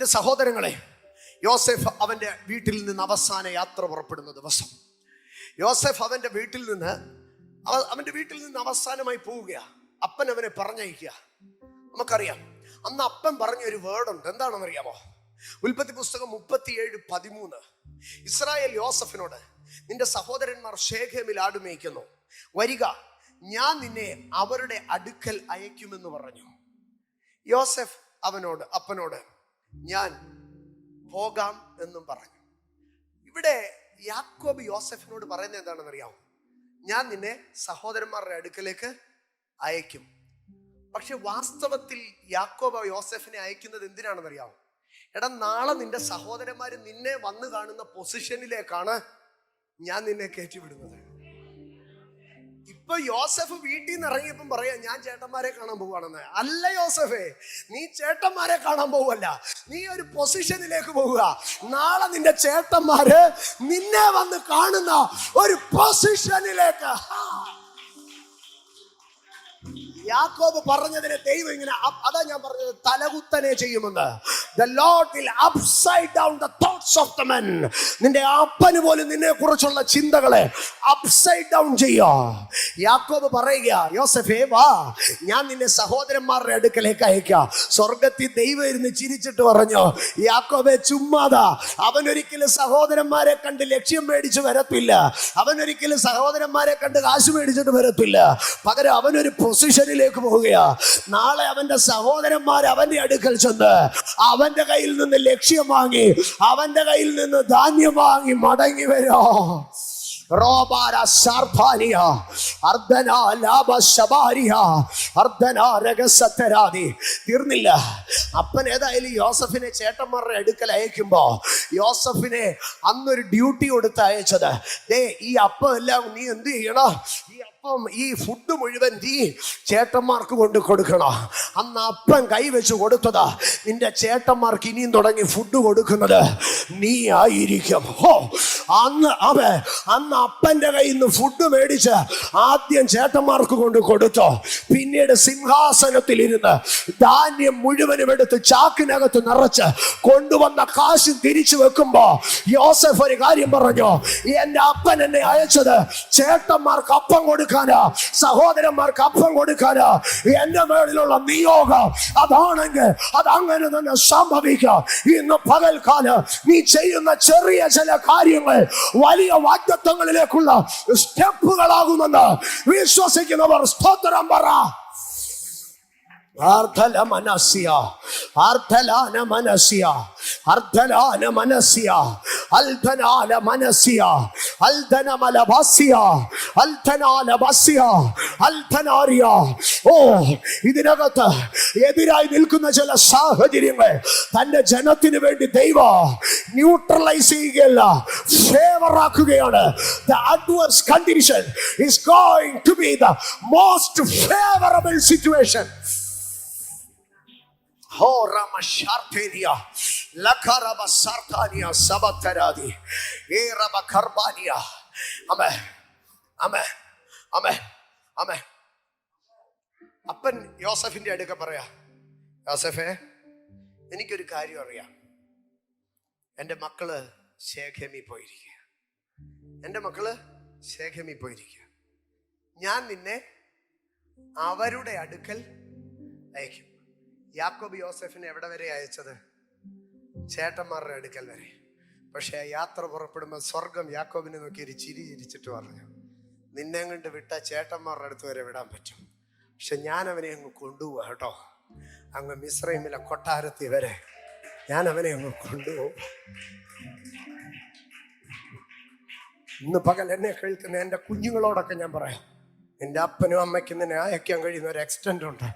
എൻ്റെ സഹോദരങ്ങളെ, യോസേഫ് അവൻ്റെ വീട്ടിൽ നിന്ന് അവസാന യാത്ര പുറപ്പെടുന്ന ദിവസം, യോസേഫ് അവൻ്റെ വീട്ടിൽ നിന്ന് അവസാനമായി പോവുകയാണ്. അപ്പൻ അവനെ പറഞ്ഞയക്കുക. നമുക്കറിയാം, അന്ന് അപ്പൻ പറഞ്ഞൊരു വേർഡുണ്ട്. എന്താണെന്നറിയാമോ? ഉൽപ്പത്തി പുസ്തകം 37:13. ഇസ്രായേൽ യോസഫിനോട്, നിന്റെ സഹോദരന്മാർ ശേഖേമിൽ ആടുമേയ്ക്കുന്നു, വരിക, ഞാൻ നിന്നെ അവരുടെ അടുക്കൽ അയക്കുമെന്ന് പറഞ്ഞു. യോസഫ് അപ്പനോട് ഞാൻ പോകാം എന്നും പറഞ്ഞു. ഇവിടെ യാക്കോബ് യോസഫിനോട് പറയുന്നത് എന്താണെന്നറിയാമോ? ഞാൻ നിന്നെ സഹോദരന്മാരുടെ അടുക്കലേക്ക് അയക്കും. പക്ഷെ വാസ്തവത്തിൽ യാക്കോബ് യോസഫിനെ അയക്കുന്നത് എന്തിനാണെന്നറിയാമോ? എടാ, നാളെ നിന്റെ സഹോദരന്മാര് നിന്നെ വന്നു കാണുന്ന പൊസിഷനിലേക്കാണ് ഞാൻ നിന്നെ കയറ്റിവിടുന്നത്. ഇപ്പൊ യോസഫ് വീട്ടിൽ നിന്ന് ഇറങ്ങിയപ്പം പറയാ, ഞാൻ ചേട്ടന്മാരെ കാണാൻ പോവുകയാണെന്ന്. അല്ല യോസഫേ, നീ ചേട്ടന്മാരെ കാണാൻ പോവല്ല, നീ ഒരു പൊസിഷനിലേക്ക് പോവുക. നാളെ നിന്റെ ചേട്ടന്മാര് നിന്നെ വന്ന് കാണുന്ന ഒരു പൊസിഷനിലേക്ക്. യാക്കോബ് പറഞ്ഞതിനെ ദൈവം ഇങ്ങനെ, അതാ ഞാൻ പറഞ്ഞത്, തലകുത്തനെ ചെയ്യുമെന്ന്. The Lord will upside down the thoughts of the men. നിന്റെ അപ്പന് പോലും നിന്നെ കുറിച്ചുള്ള ചിന്തകളെ അപ്സൈഡ് ഡൗൺ ചെയ്യാ. യാക്കോബ് പറയുക, യോസഫേ വാ, ഞാൻ നിന്നെ സഹോദരന്മാരുടെ അടുക്കലേക്ക് അയക്കാം. സ്വർഗത്തിൽ ദൈവം ഇരുന്ന് ചിരിച്ചിട്ട് പറഞ്ഞു, യാക്കോബെ ചുമ്മാതാ, അവനൊരിക്കലും സഹോദരന്മാരെ കണ്ട് ലക്ഷ്യം മേടിച്ച് വരത്തില്ല, അവനൊരിക്കലും സഹോദരന്മാരെ കണ്ട് കാശ് മേടിച്ചിട്ട് വരത്തില്ല. പകരം അവനൊരു പൊസിഷനിലേക്ക് പോവുകയാ. നാളെ അവന്റെ സഹോദരന്മാർ അവന്റെ അടുക്കൽ ചെന്ന് അവന്റെ കയ്യിൽ നിന്ന് ലക്ഷ്യം വാങ്ങി, അവന്റെ കയ്യിൽ നിന്ന് ധാന്യം വാങ്ങി മടങ്ങി വരോ. തീർന്നില്ല. അപ്പൻ ഏതായാലും യോസഫിനെ ചേട്ടന്മാരുടെ അടുക്കൽ അയക്കുമ്പോ യോസഫിനെ അന്നൊരു ഡ്യൂട്ടി കൊടുത്ത് അയച്ചത്, ഈ അപ്പം എല്ലാം നീ എന്ത് ചെയ്യണം, ഈ ഫുഡ് മുഴുവൻ നീ ചേട്ടന്മാർക്ക് കൊണ്ട് കൊടുക്കണം. അന്ന് അപ്പൻ കൈവച്ച് കൊടുത്തതാ. നിന്റെ ചേട്ടന്മാർക്ക് ഇനിയും തുടങ്ങി ഫുഡ് കൊടുക്കുന്നത് നീ ആയിരിക്കും. അന്ന് അപ്പന്റെ കയ്യിൽ നിന്ന് ഫുഡ് മേടിച്ച് ആദ്യം ചേട്ടന്മാർക്ക് കൊണ്ട് കൊടുത്തു. പിന്നീട് സിംഹാസനത്തിൽ ഇരുന്ന് ധാന്യം മുഴുവനും എടുത്ത് ചാക്കിനകത്ത് നിറച്ച് കൊണ്ടുവന്ന കാശ് തിരിച്ചു വെക്കുമ്പോ യോസഫ് ഒരു കാര്യം പറഞ്ഞു, എന്റെ അപ്പൻ എന്നെ അയച്ചത് ചേട്ടന്മാർക്ക് അപ്പം കൊടുക്കാനാ, സഹോദരന്മാർക്ക് അപ്പം കൊടുക്കാനാ. എന്റെ മേളിലുള്ള നിയോഗം അതാണെങ്കിൽ അതങ്ങനെ തന്നെ സംഭവിക്കാം. ഇന്ന് പകൽക്കാലം നീ ചെയ്യുന്ന ചെറിയ ചില കാര്യങ്ങൾ വലിയ വാഗ്ദത്തങ്ങളിലേക്കുള്ള സ്റ്റെപ്പുകളാകുമെന്ന് വിശ്വസിക്കുന്നവർ സ്തോത്രം പറ. ഇതിനകത്ത് എതിരായി നിൽക്കുന്ന ചില സാഹചര്യങ്ങൾ തന്റെ ജനത്തിന് വേണ്ടി ദൈവം ന്യൂട്രലൈസ് ചെയ്യുകയല്ല, ഫേവർ ആക്കുകയാണ്. The adverse condition is going to be the most favorable situation. അപ്പൻ യോസഫിന്റെ അടുക്ക പറയാ, യോസഫേ, എനിക്കൊരു കാര്യം അറിയാം. എൻ്റെ മക്കള് ശേഖേമിൽ പോയിരിക്കുക. ഞാൻ നിന്നെ അവരുടെ അടുക്കൽ അയക്കും. യാക്കോബ് യോസഫിനെ എവിടെ വരെ അയച്ചത്? ചേട്ടന്മാരുടെ അടുക്കൽ വരെ. പക്ഷെ യാത്ര പുറപ്പെടുമ്പോൾ സ്വർഗം യാക്കോബിനെ നോക്കി ഒരു ചിരി ചിരിച്ചിട്ട് പറഞ്ഞു, നിന്നെ കണ്ട് വിട്ട ചേട്ടന്മാരുടെ അടുത്ത് വരെ വിടാൻ പറ്റും, പക്ഷെ ഞാൻ അവനെ അങ്ങ് കൊണ്ടുപോവാ കേട്ടോ. അങ്ങ് മിസ്രൈമിലെ കൊട്ടാരത്തിൽ വരെ ഞാൻ അവനെ അങ്ങ് കൊണ്ടുപോകും. ഇന്ന് പകൽ എന്നെ കേൾക്കുന്ന എൻ്റെ കുഞ്ഞുങ്ങളോടൊക്കെ ഞാൻ പറയാം, എൻ്റെ അപ്പനും അമ്മയ്ക്കും നിന്നെ അയക്കാൻ കഴിയുന്ന ഒരു എക്സ്റ്റന്റ് ഉണ്ട്,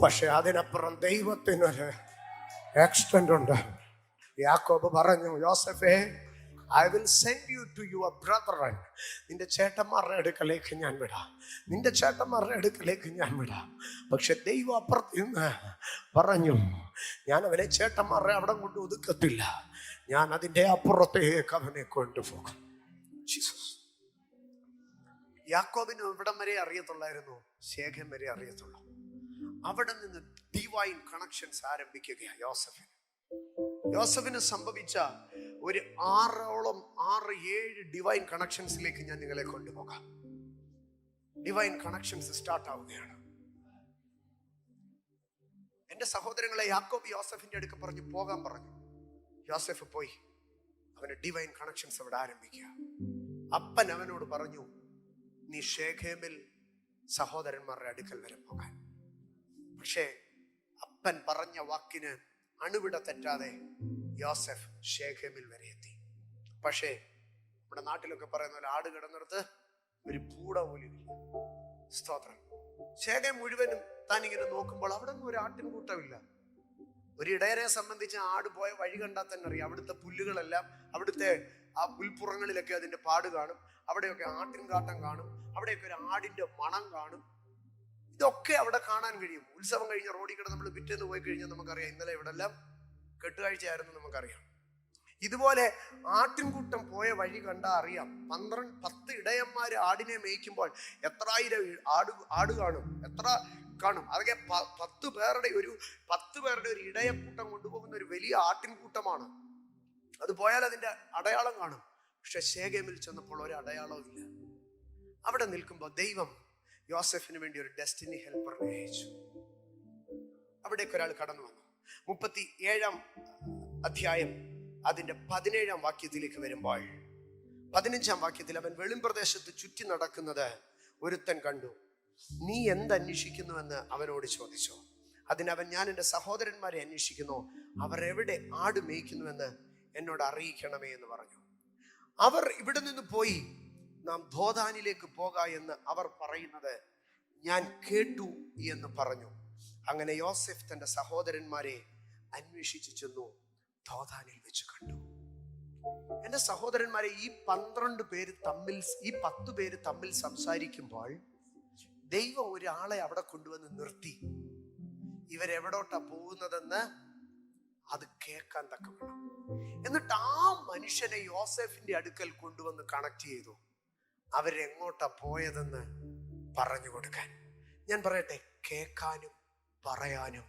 പക്ഷെ അതിനപ്പുറം ദൈവത്തിനൊരു എക്സ്റ്റന്റ് ഉണ്ട്. യാക്കോബ് പറഞ്ഞു, യോസഫേ, I will send you to your brethren. നിന്റെ ചേട്ടന്മാരുടെ അടുക്കലേക്ക് ഞാൻ വിടാം. പക്ഷെ ദൈവം അപ്പുറത്ത് നിന്ന് പറഞ്ഞു, ഞാൻ അവനെ ചേട്ടന്മാരുടെ അവിടെ കൊണ്ട് ഒതുക്കത്തില്ല, ഞാൻ അതിൻ്റെ അപ്പുറത്തേക്ക് അവനെ കൊണ്ടുപോകും. ജീസസ്. യാക്കോബിന് ഇവിടം വരെ അറിയത്തുള്ളായിരുന്നു, ശേഖം വരെ അറിയത്തുള്ളൂ. അവിടെ നിന്ന് ഡിവൈൻ കണക്ഷൻസ് ആരംഭിക്കുകയാണ് യോസഫിന്. യോസഫിന് സംഭവിച്ച ഒരു 6-7 ഡിവൈൻ കണക്ഷൻസിലേക്ക് ഞാൻ നിങ്ങളെ കൊണ്ടുപോകാം. ഡിവൈൻ കണക്ഷൻസ് സ്റ്റാർട്ട് ആവുകയാണ്. എന്റെ സഹോദരങ്ങളെ, യാക്കോബ് യോസഫിന്റെ അടുക്ക് പറഞ്ഞു പോകാൻ പറഞ്ഞു. യോസഫ് പോയി. അവന് ഡിവൈൻ കണക്ഷൻസ് അവിടെ ആരംഭിക്കുക. അപ്പൻ അവനോട് പറഞ്ഞു, നീ ഷേഖേമിൽ സഹോദരന്മാരുടെ അടുക്കൽ വരെ പോകാൻ. പക്ഷേ അപ്പൻ പറഞ്ഞ വാക്കിന് അണുവിട തെറ്റാതെ യോസഫ് ഷേഖേമിൽ വരെ എത്തി. പക്ഷേ നമ്മുടെ നാട്ടിലൊക്കെ പറയുന്ന പോലെ ആട് കിടന്നിടത്ത് ഒരു പൂട പോലും ഇല്ല. സ്തോത്രം. ഷേഖേം മുഴുവനും താൻ ഇങ്ങനെ നോക്കുമ്പോൾ അവിടെ ഒന്നും ഒരു ആട്ടിൻകൂട്ടമില്ല. ഒരു ഇടയരെ സംബന്ധിച്ച് ആട് പോയ വഴി കണ്ടാൽ തന്നെ അറിയാം. അവിടുത്തെ പുല്ലുകളെല്ലാം, അവിടുത്തെ ആ പുൽപ്പുറങ്ങളിലൊക്കെ അതിന്റെ പാട് കാണും. അവിടെയൊക്കെ ആട്ടിൻകാട്ടം കാണും. അവിടെയൊക്കെ ഒരു ആടിന്റെ മണം കാണും. ഇതൊക്കെ അവിടെ കാണാൻ കഴിയും. ഉത്സവം കഴിഞ്ഞ റോഡിൽ കൂടെ നമ്മൾ പിറ്റേന്ന് പോയി കഴിഞ്ഞാൽ നമുക്കറിയാം ഇന്നലെ ഇവിടെ എല്ലാം കെട്ടുകാഴ്ചയായിരുന്നു നമുക്കറിയാം. ഇതുപോലെ ആട്ടിൻകൂട്ടം പോയ വഴി കണ്ടാൽ അറിയാം. 10 ഇടയന്മാര് ആടിനെ മേയ്ക്കുമ്പോൾ എത്രായിരം ആട് കാണും, എത്ര കാണും. അതൊക്കെ 10 പേരുടെ ഒരു ഇടയക്കൂട്ടം കൊണ്ടുപോകുന്ന ഒരു വലിയ ആട്ടിൻകൂട്ടമാണ്. അത് പോയാൽ അതിന്റെ അടയാളം കാണും. പക്ഷെ ശേഖേമിൽ ചെന്നപ്പോൾ ഒരു അടയാളവും ഇല്ല. അവിടെ നിൽക്കുമ്പോൾ ദൈവം യോസഫിന് വേണ്ടി ഒരു ഡെസ്റ്റിനി ഹെൽപ്പറിനെ അയച്ചു. അവിടേക്ക് ഒരാൾ കടന്നു വന്നു. 37-ാം അധ്യായം അതിന്റെ 17-ാം വാക്യത്തിലേക്ക് വരുമ്പോൾ 15-ാം വാക്യത്തിൽ അവൻ വെളിമ്പ്രദേശത്ത് ചുറ്റി നടക്കുന്നത് ഒരുത്തൻ കണ്ടു. നീ എന്തന്വേഷിക്കുന്നുവെന്ന് അവനോട് ചോദിച്ചു. അതിനവൻ, ഞാൻ എൻ്റെ സഹോദരന്മാരെ അന്വേഷിക്കുന്നു, അവർ എവിടെ ആട് മേയ്ക്കുന്നുവെന്ന് എന്നോട് അറിയിക്കണമേ എന്ന് പറഞ്ഞു. അവർ ഇവിടെ നിന്ന് പോയി നാം ദോഥാനിലേക്ക് പോക എന്ന് അവർ പറയുന്നത് ഞാൻ കേട്ടു എന്ന് പറഞ്ഞു. അങ്ങനെ യോസഫ് തന്റെ സഹോദരന്മാരെ അന്വേഷിച്ചു ചെന്നു, ദോഥാനിൽ വെച്ച് കണ്ടു. എന്റെ സഹോദരന്മാരെ, ഈ 10 പേര് തമ്മിൽ സംസാരിക്കുമ്പോൾ ദൈവം ഒരാളെ അവിടെ കൊണ്ടുവന്ന് നിർത്തി. ഇവരെവിടോട്ടാ പോകുന്നതെന്ന് അത് കേൾക്കാൻ തക്കവണ്ണം. എന്നിട്ട് ആ മനുഷ്യനെ യോസഫിന്റെ അടുക്കൽ കൊണ്ടുവന്ന് കണക്ട് ചെയ്തു. അവരെങ്ങോട്ടാ പോയതെന്ന് പറഞ്ഞു കൊടുക്കാൻ. ഞാൻ പറയട്ടെ, കേൾക്കാനും പറയാനും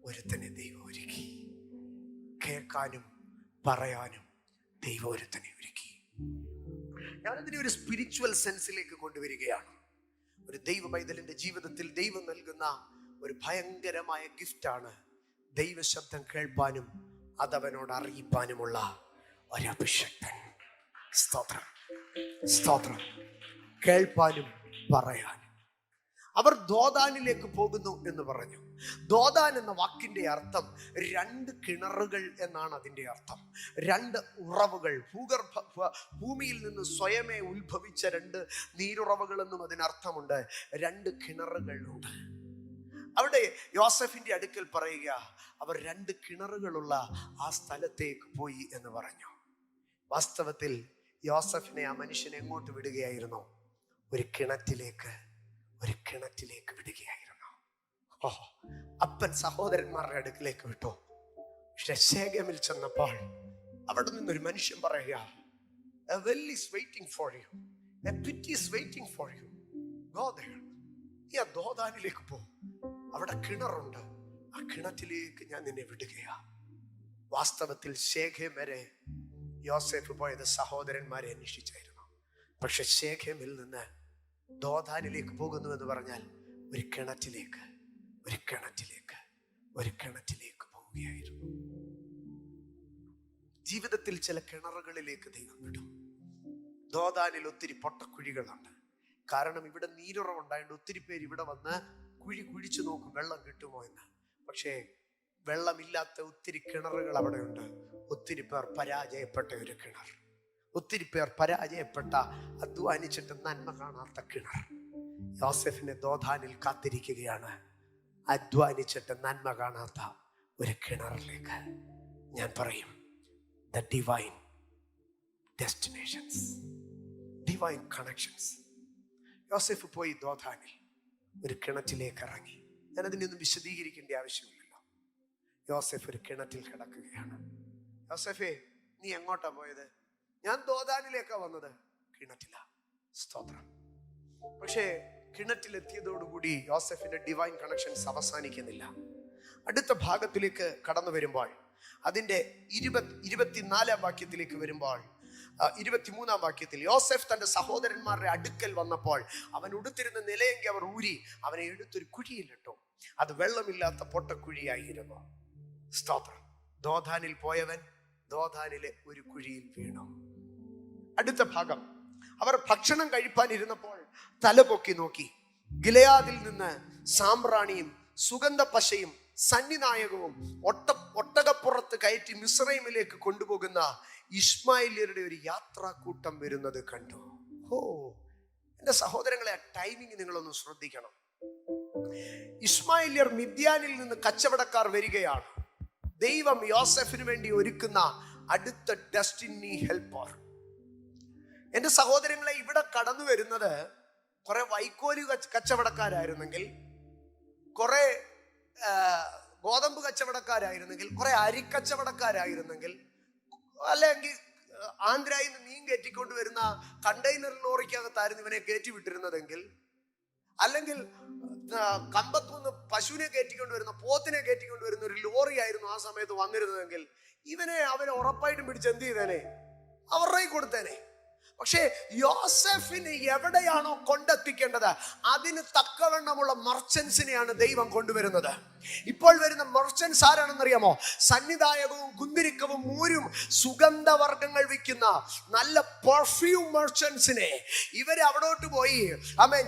ഒരുത്തനെ ദൈവം ഒരുക്കി. കേൾക്കാനും പറയാനും ദൈവം ഒരുത്തനെ ഒരുക്കി. ഞാനതിനെ ഒരു സ്പിരിച്വൽ സെൻസിലേക്ക് കൊണ്ടുവരികയാണ്. ഒരു ദൈവ പൈതലിന്റെ ജീവിതത്തിൽ ദൈവം നൽകുന്ന ഒരു ഭയങ്കരമായ ഗിഫ്റ്റാണ് ദൈവശബ്ദം കേൾപ്പാനും അതവനോട് അറിയിപ്പാനുമുള്ള ഒരഭിഷക്തൻ. സ്തോത്രം, സ്തോത്രം. കേൾപ്പാനും പറയാനും. അവർ ദോഥാനിലേക്ക് പോകുന്നു എന്ന് പറഞ്ഞു. ദോഥാൻ എന്ന വാക്കിന്റെ അർത്ഥം 2 കിണറുകൾ എന്നാണ്. അതിന്റെ അർത്ഥം 2 ഉറവുകൾ, ഭൂമിയിൽ നിന്ന് സ്വയമേ ഉത്ഭവിച്ച 2 നീരുറവുകൾ എന്നും അതിനർത്ഥമുണ്ട്. 2 കിണറുകളുണ്ട്. അവിടെ യോസഫിന്റെ അടുക്കൽ പറയുക, അവർ 2 കിണറുകളുള്ള ആ സ്ഥലത്തേക്ക് പോയി എന്ന് പറഞ്ഞു. വാസ്തവത്തിൽ യോസഫിനെ ആ മനുഷ്യനെ എങ്ങോട്ട് വിടുകയായിരുന്നു? ഒരു കിണറ്റിലേക്ക് വിടുകയായിരുന്നു. അപ്പൻ സഹോദരന്മാരുടെ അടുക്കിലേക്ക് വിട്ടു. പക്ഷെ ശേഖേമിൽ ചെന്നപ്പോൾ അവിടെ നിന്നൊരു മനുഷ്യൻ പറയുക, a well is waiting for you, a pit is waiting for you, go there. നീ ആ ദോഥാനിലേക്ക് പോ, അവിടെ കിണറുണ്ട്, ആ കിണറ്റിലേക്ക് ഞാൻ നിന്നെ വിടുകയാ. വാസ്തവത്തിൽ ശേഖേം വരെ യോസേഫ് പോയത് സഹോദരന്മാരെ അന്വേഷിച്ചായിരുന്നു. പക്ഷെ ശേഖേമിൽ നിന്ന് ദോഥാനിലേക്ക് പോകുന്നു എന്ന് പറഞ്ഞാൽ ഒരു കിണറ്റിലേക്ക് പോവുകയായിരുന്നു. ജീവിതത്തിൽ ചില കിണറുകളിലേക്ക് ദൈവം വിടും. ദോഥാനിൽ ഒത്തിരി പൊട്ടക്കുഴികളുണ്ട്. കാരണം ഇവിടെ നീരുറവുണ്ടായിട്ട് ഒത്തിരി പേര് ഇവിടെ വന്ന് കുഴി കുഴിച്ചു നോക്കും വെള്ളം കിട്ടുമോ എന്ന്. പക്ഷേ വെള്ളമില്ലാത്ത ഒത്തിരി കിണറുകൾ അവിടെയുണ്ട്. ഒത്തിരി പേർ പരാജയപ്പെട്ട ഒരു കിണർ, ഒത്തിരി പേർ പരാജയപ്പെട്ട, അധ്വാനിച്ചിട്ട് നന്മ കാണാത്ത കിണർ. യോസഫിനെ ദോഥാനിൽ കാത്തിരിക്കുകയാണ്, അധ്വാനിച്ചിട്ട് നന്മ കാണാത്ത ഒരു കിണറിലേക്ക്. ഞാൻ പറയും, the divine destinations, divine connections. യോസഫ് പോയി ദോഥാനിൽ ഒരു കിണറ്റിലേക്ക് ഇറങ്ങി. ഞാനതിനൊന്നും വിശദീകരിക്കേണ്ട ആവശ്യമില്ലല്ലോ. യോസഫ് ഒരു കിണറ്റിൽ കിടക്കുകയാണ്. യോസഫേ, നീ എങ്ങോട്ടാ പോയത്? ഞാൻ ദോഥാനിലേക്കാ വന്നത്. കിണറ്റില. സ്തോത്രം. പക്ഷേ കിണറ്റിലെത്തിയതോടുകൂടി യോസഫിന്റെ ഡിവൈൻ കണക്ഷൻസ് അവസാനിക്കുന്നില്ല. അടുത്ത ഭാഗത്തിലേക്ക് കടന്നു വരുമ്പോൾ അതിൻ്റെ 24 വാക്യത്തിലേക്ക് വരുമ്പോൾ, 23 വാക്യത്തിൽ, യോസെഫ് തന്റെ സഹോദരന്മാരുടെ അടുക്കൽ വന്നപ്പോൾ അവൻ ഉടുത്തിരുന്ന നിലയെങ്കിൽ അവർ ഊരി അവനെ എടുത്തൊരു കുഴിയിലിട്ടു. അത് വെള്ളമില്ലാത്ത പൊട്ടക്കുഴിയായിരുന്നു. സ്തോത്രം. ദോഥാനിൽ പോയവൻ ദോഥാനിലെ ഒരു കുഴിയിൽ വീണു. അടുത്ത ഭാഗം, അവർ ഭക്ഷണം കഴിപ്പാനിരുന്നപ്പോൾ തലപൊക്കി നോക്കി, ഗിലെയാദിൽ നിന്ന് സാമ്പ്രാണിയും സുഗന്ധ പശയും സന്നിനായകവും ഒട്ടകപ്പുറത്ത് കയറ്റി മിസ്രൈമിലേക്ക് കൊണ്ടുപോകുന്ന ഇശ്മായേല്യരുടെ ഒരു യാത്രാക്കൂട്ടം വരുന്നത് കണ്ടു. എന്റെ സഹോദരങ്ങളെ, ടൈമിങ് നിങ്ങളൊന്ന് ശ്രദ്ധിക്കണം. ഇശ്മായേല്യർ മിദ്യാനിൽ നിന്ന് കച്ചവടക്കാർ വരികയാണ്. ദൈവം യോസെഫിന് വേണ്ടി ഒരുക്കുന്ന അടുത്ത ഡെസ്റ്റിനി ഹെൽപ്പർ. എന്റെ സഹോദരങ്ങളെ, ഇവിടെ കടന്നു വരുന്നത് കുറെ വൈക്കോല് കച്ചവടക്കാരായിരുന്നെങ്കിൽ, കുറെ ഗോതമ്പ് കച്ചവടക്കാരായിരുന്നെങ്കിൽ, കുറെ അരിക്കച്ചവടക്കാരായിരുന്നെങ്കിൽ, അല്ലെങ്കിൽ ആന്ധ്രയിൽ നിന്ന് മീൻ കയറ്റിക്കൊണ്ടുവരുന്ന കണ്ടെയ്നർ ലോറിക്കകത്തായിരുന്നു ഇവനെ കയറ്റി വിട്ടിരുന്നതെങ്കിൽ, അല്ലെങ്കിൽ കമ്പത്തുനിന്ന് പശുവിനെ കയറ്റിക്കൊണ്ടുവരുന്ന, പോത്തിനെ കയറ്റിക്കൊണ്ടുവരുന്ന ഒരു ലോറി ആയിരുന്നു ആ സമയത്ത് വന്നിരുന്നതെങ്കിൽ, അവനെ ഉറപ്പായിട്ടും പിടിച്ച് എന്ത് ചെയ്തേനെ? അവരുടെ കൊടുത്തേനെ. പക്ഷേ യോസെഫിന് എവിടെയാണോ കൊണ്ടെത്തിക്കേണ്ടത് അതിന് തക്കവണ്ണമുള്ള മർച്ചൻസിനെയാണ് ദൈവം കൊണ്ടുവരുന്നത്. ഇപ്പോൾ വരുന്ന മർച്ചൻസ് ആരാണെന്നറിയാമോ? സന്നിധായകവും കുന്തിരിക്കവും മൂരും സുഗന്ധവർഗങ്ങൾ വിൽക്കുന്ന നല്ല പെർഫ്യൂം മർച്ചൻസിനെ ഇവര് അവിടോട്ട് പോയി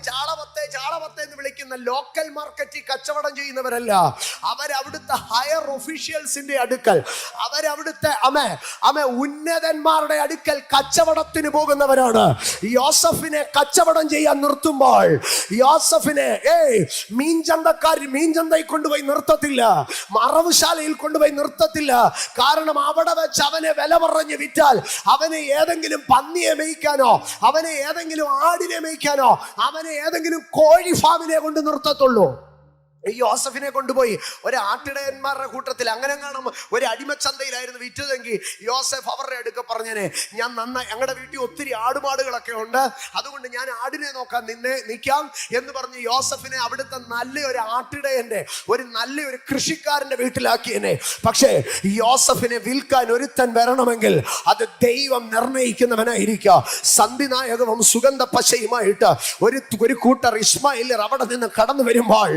ചാളവത്തെ എന്ന് വിളിക്കുന്ന ലോക്കൽ മാർക്കറ്റിൽ കച്ചവടം ചെയ്യുന്നവരല്ല. അവരവിടുത്തെ ഹയർ ഒഫീഷ്യൽസിന്റെ അടുക്കൽ, അവരവിടുത്തെ ഉന്നതന്മാരുടെ അടുക്കൽ കച്ചവടത്തിന് പോകുന്നവരാണ്. യോസഫിനെ കച്ചവടം ചെയ്യാൻ നിർത്തുമ്പോൾ യോസഫിനെ മീൻചന്തക്കാർ മീൻചന്തയിൽ കൊണ്ടുപോയി നിർത്തത്തില്ല, മറവുശാലയിൽ കൊണ്ടുപോയി നിർത്തത്തില്ല. കാരണം അവിടെ വെച്ച് അവനെ വില പറഞ്ഞ് വിറ്റാൽ അവനെ ഏതെങ്കിലും പന്നിയെ മേയ്ക്കാനോ, അവനെ ഏതെങ്കിലും ആടിനെ മേയ്ക്കാനോ, അവനെ ഏതെങ്കിലും കോഴി ഫാമിനെ കൊണ്ട് നിർത്തത്തുള്ളൂ. യോസഫിനെ കൊണ്ടുപോയി ഒരു ആട്ടിടയന്മാരുടെ കൂട്ടത്തിൽ അങ്ങനെ കാണാം ഒരു അടിമച്ചന്തയിലായിരുന്നു വിറ്റതെങ്കിൽ യോസഫ് അവരുടെ അടുക്ക പറഞ്ഞേനെ, ഞാൻ നന്നായി, ഞങ്ങളുടെ വീട്ടിൽ ഒത്തിരി ആടുമാടുകളൊക്കെ ഉണ്ട്, അതുകൊണ്ട് ഞാൻ ആടിനെ നോക്കാൻ നിൽക്കാം എന്ന് പറഞ്ഞ് യോസഫിനെ അവിടുത്തെ നല്ലൊരു ആട്ടിടയന്റെ നല്ലൊരു കൃഷിക്കാരന്റെ വീട്ടിലാക്കിയനെ. പക്ഷേ യോസഫിനെ വിൽക്കാൻ ഒരുത്തൻ വരണമെങ്കിൽ അത് ദൈവം നിർണയിക്കുന്നവനായിരിക്കുക. സന്ധിനായകവും സുഗന്ധ പശയുമായിട്ട് ഒരു കൂട്ടർ ഇശ്മായേല്യർ അവിടെ നിന്ന് കടന്നു വരുമ്പോൾ